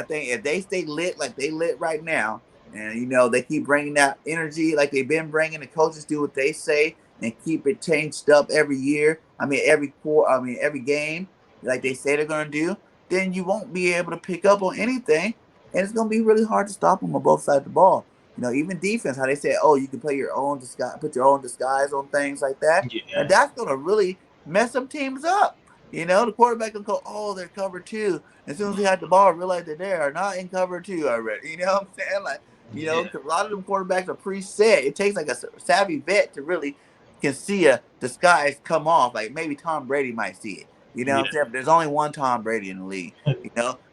think if they stay lit like they lit right now, and they keep bringing that energy like they've been bringing, the coaches do what they say and keep it changed up every year. I mean, every game, like they say they're gonna do. Then you won't be able to pick up on anything, and it's gonna be really hard to stop them on both sides of the ball. Even defense, how they say, oh, you can play your own disguise, put your own disguise on things like that, and Yeah, that's gonna really mess some teams up. The quarterback will go, oh, they're cover two. As soon as he had the ball, realize that they are not in cover two already. You know what I'm saying? Like, yeah, 'cause a lot of them quarterbacks are preset. It takes like a savvy vet to really can see a disguise come off. Like maybe Tom Brady might see it. You know what yeah, I'm saying? But there's only one Tom Brady in the league.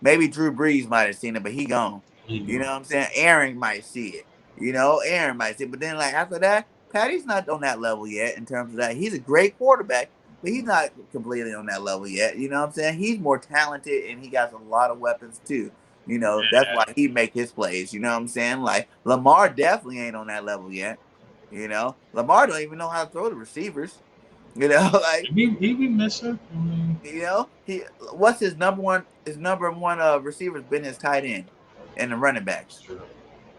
Maybe Drew Brees might have seen it, but he gone. you You know know, what I'm saying? Aaron might see it. Aaron might see it. But then like after that, Patty's not on that level yet in terms of that. He's a great quarterback, but he's not completely on that level yet. You know what I'm saying? He's more talented and he got a lot of weapons too. That's why yeah. he make his plays. You know what I'm saying? Like Lamar definitely ain't on that level yet. Lamar don't even know how to throw the receivers. Like He be missing. I mean, he what's his number one? His number one receivers been his tight end and the running it's backs. true.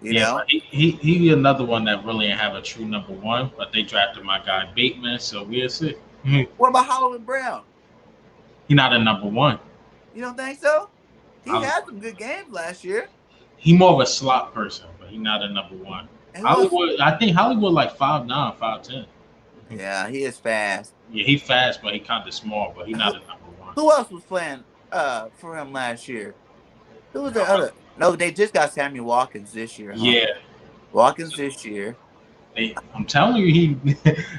You Yeah, but know. he another one that really ain't have a true number one. But they drafted my guy Bateman, so we'll see. He What about Holloway Brown? not a number one. You don't think so? He Hollywood. had some good games last year, He more of a slot person, but he not a number one. and who else? Hollywood, I think Hollywood like 5'9", 5'10". Yeah, he is fast. Yeah, he fast, but he kind of small, but he Who, not a number one. who else was playing for him last year? Who was the Uh, other? No, they just got Sammy Watkins this year, huh? yeah, Watkins this year. I'm telling you, he.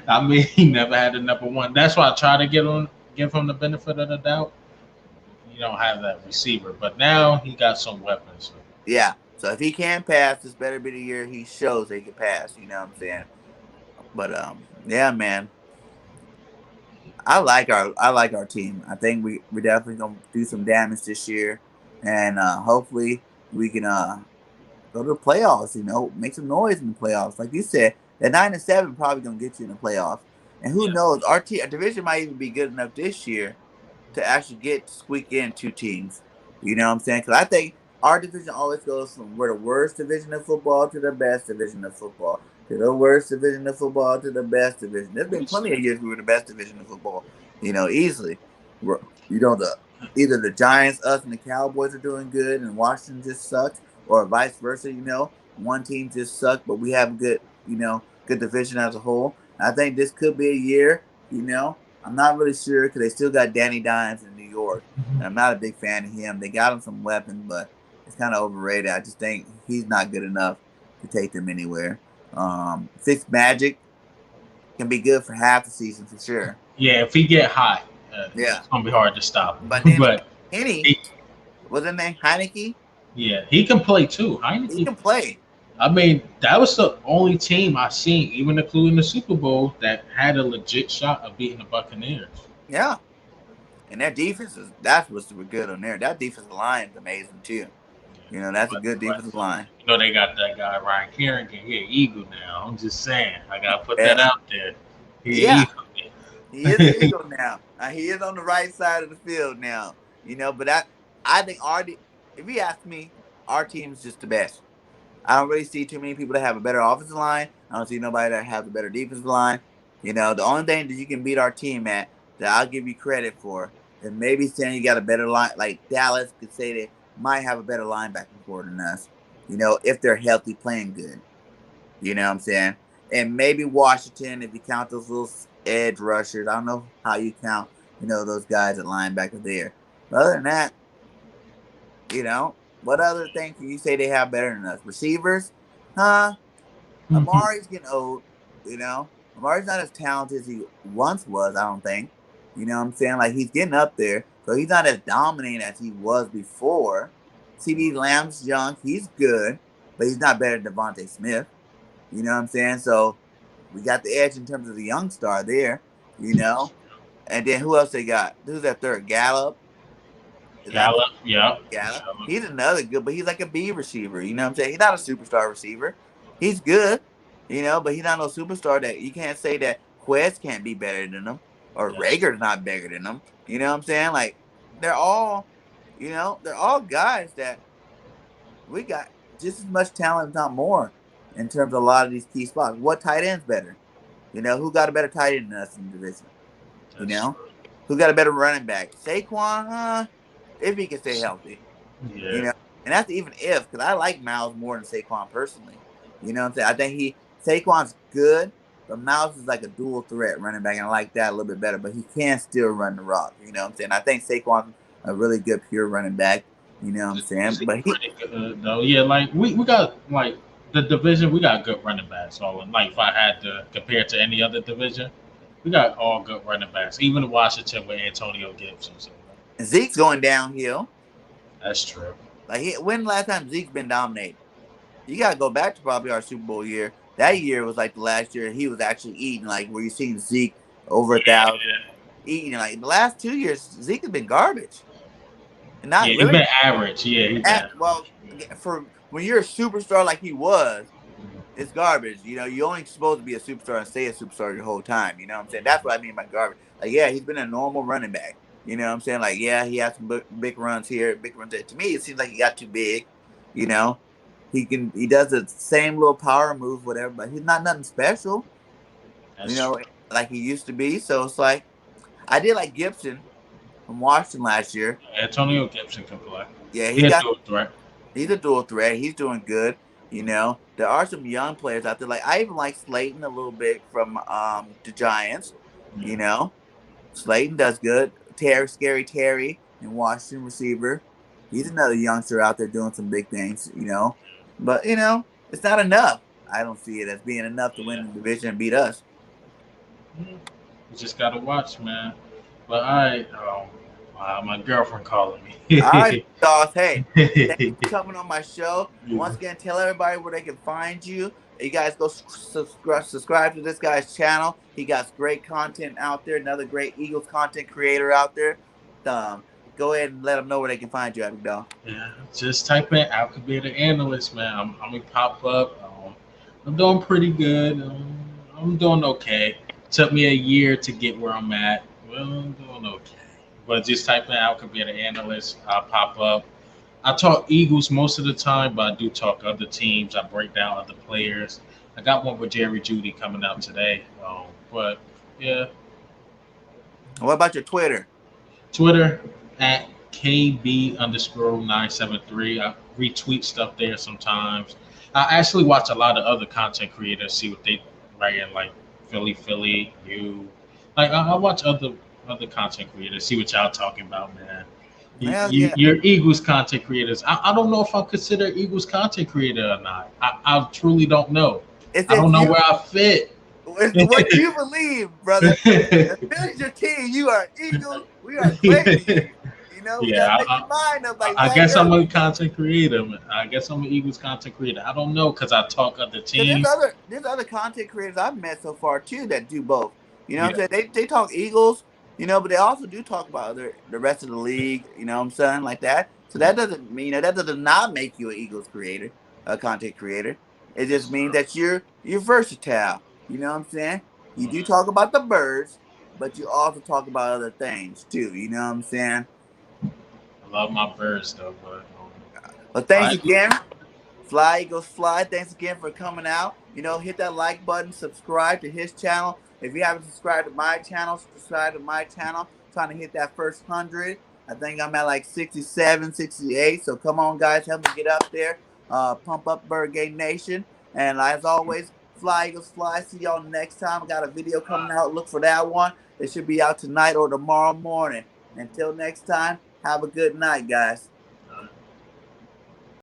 I mean, he never had a number one. That's why I try to give him the benefit of the doubt. You don't have that receiver, but now he got some weapons. Yeah. So if he can pass, this better be the year he shows he can pass. You know what I'm saying? But yeah, man. I like our team. I think we definitely gonna do some damage this year, and hopefully we can go to the playoffs. Make some noise in the playoffs. Like you said, that 9-7 probably gonna get you in the playoffs. And who Yeah, knows? Our division might even be good enough this year to actually get squeak in 2 teams. You know what I'm saying? Because I think our division always goes from we're the worst division of football to the best division of football to the worst division of football to the best division. There's been plenty of years we were the best division of football. Easily. The either the Giants, us, and the Cowboys are doing good, and Washington just sucks, or vice versa. One team just sucked, but we have a good division as a whole. I think this could be a year. I'm not really sure because they still got Danny Dimes in New York, and I'm not a big fan of him. They got him some weapons, but it's kind of overrated. I just think he's not good enough to take them anywhere. Six Magic can be good for half the season for sure. Yeah, if he get hot, Yeah, it's gonna be hard to stop but him. then but Henny, he, what's his name? Heineke, yeah, he can play too. he Heineke. can play. I mean, that was the only team I seen, even including the Super Bowl, that had a legit shot of beating the Buccaneers. Yeah, and their defense is that's what's super good on there. That defensive line is amazing too. That's a But, good but defensive line. they got that guy Ryan Kerrigan. He an Eagle now. I'm just saying. I gotta put that Yeah, out there. yeah, He he is an an Eagle now. He is on the right side of the field now. But I think if you ask me, our team's just the best. I don't really see too many people that have a better offensive line. I don't see nobody that has a better defensive line. The only thing that you can beat our team at that I'll give you credit for is maybe saying you got a better line. Like Dallas could say they might have a better linebacking core than us. If they're healthy, playing good. You know what I'm saying? And maybe Washington, if you count those little edge rushers. I don't know how you count, those guys at linebacker there. But other than that, what other thing can you say they have better than us? Receivers? Huh? Amari's getting old, you know. Amari's not as talented as he once was, I don't think. You know what I'm saying? Like he's getting up there. So he's not as dominant as he was before. CB Lamb's young, he's good, but he's not better than Devontae Smith. You know what I'm saying? So we got the edge in terms of the young star there, you know. And then who else they got? Who's that third? Gallup? Is that Gallup, yeah. Gallup? He's another good, but he's like a B receiver. You know what I'm saying? He's not a superstar receiver. He's good, but he's not no superstar that you can't say that Quest can't be better than him or That's Rager's not better than him. You know what I'm saying? Like they're all, they're all guys that we got just as much talent, if not more, in terms of a lot of these key spots. What tight end's better? Who got a better tight end than us in the division? You that's know, who got a better running back? Saquon, huh? If he can stay healthy, you yeah. know, and that's even if, because I like Miles more than Saquon personally. You know what I'm saying? I think Saquon's good, but Miles is like a dual threat running back, and I like that a little bit better. But he can still run the rock. You know what I'm saying? I think Saquon's a really good pure running back. You know what I'm saying? He's But pretty good though. Yeah, like we got like the division. We got good running backs. All like if I had to compare to any other division, we got all good running backs. Even Washington with Antonio Gibson. So Zeke's going downhill. that's true. Like when the last time Zeke's been dominated? You gotta go back to probably our Super Bowl year. That year was like the last year he was actually eating, like where you seen Zeke over 1,000 eating. Like the last 2 years, Zeke has been garbage. And not Yeah, he's really been average. Yeah, he's been well average. for when you're a superstar like he was, it's garbage. You're only supposed to be a superstar and stay a superstar your whole time. You know what I'm saying? That's what I mean by garbage. Like, yeah, he's been a normal running back. You know what I'm saying? Like, yeah, he has some big runs here, big runs there. To me, it seems like he got too big. You know, he does the same little power move, whatever, but he's not nothing special. You That's know, true. like he used to be. So it's like I did like Gibson from Washington last year. Antonio Gibson can play. Yeah, he He a got dual threat. he's a dual threat. He's doing good. There are some young players out there. Like I even like Slayton a little bit from the Giants. You Yeah. know, Slayton does good. Scary Terry and Washington receiver. He's another youngster out there doing some big things. But it's not enough. I don't see it as being enough to win Yeah. the division and beat us. You just gotta watch, man. But my girlfriend calling All right, me. Doss. Hey, thank you for coming on my show. Once again, tell everybody where they can find you. You guys go subscribe to this guy's channel. He got great content out there. Another great Eagles content creator out there. Um, Go ahead and let them know where they can find you, Abdul. Yeah, just type in ALKABEER the analyst, man. I'm gonna pop up. I'm doing pretty good. I'm doing okay. Took me a year to get where I'm at. Well, I'm doing okay. But just type in ALKABEER the analyst. I'll pop up. I talk Eagles most of the time, but I do talk other teams. I break down other players. I got one with Jerry Judy coming out today. But yeah, What about your Twitter? Twitter at KB underscore 973. I retweet stuff there sometimes. I actually watch a lot of other content creators, see what they write in, like Philly, you. Like I watch other content creators, see what y'all talking about, man. Hell yeah. You're Eagles content creators. I don't know if I consider Eagles content creator or not. I truly don't know. It's I don't that know you. where I fit. It's what you believe, brother. If this is your team, you are Eagles. We are claiming you. You know, we Yeah, gotta make your mind up like I Zach guess I'm Ertz. a content creator. I guess I'm an Eagles content creator. I don't know because I talk other Because teams. there's other content creators I've met so far too that do both. You know what Yeah. I'm saying? They talk Eagles, but they also do talk about the rest of the league, you know what I'm saying, like that. So that doesn't mean that does not make you an Eagles creator, a content creator. It just means that you're versatile. You know what I'm saying? You do talk about the birds, but you also talk about other things too. You know what I'm saying? I love my birds though, but But thanks I again. Fly Eagles Fly. Thanks again for coming out. Hit that like button, subscribe to his channel. If you haven't subscribed to my channel, subscribe to my channel. Trying to hit that first 100. I think I'm at like 67, 68. So come on, guys, help me get up there. Pump up Bird Game Nation. And as always, Fly Eagles Fly. See y'all next time. I got a video coming out. Look for that one. It should be out tonight or tomorrow morning. Until next time, have a good night, guys.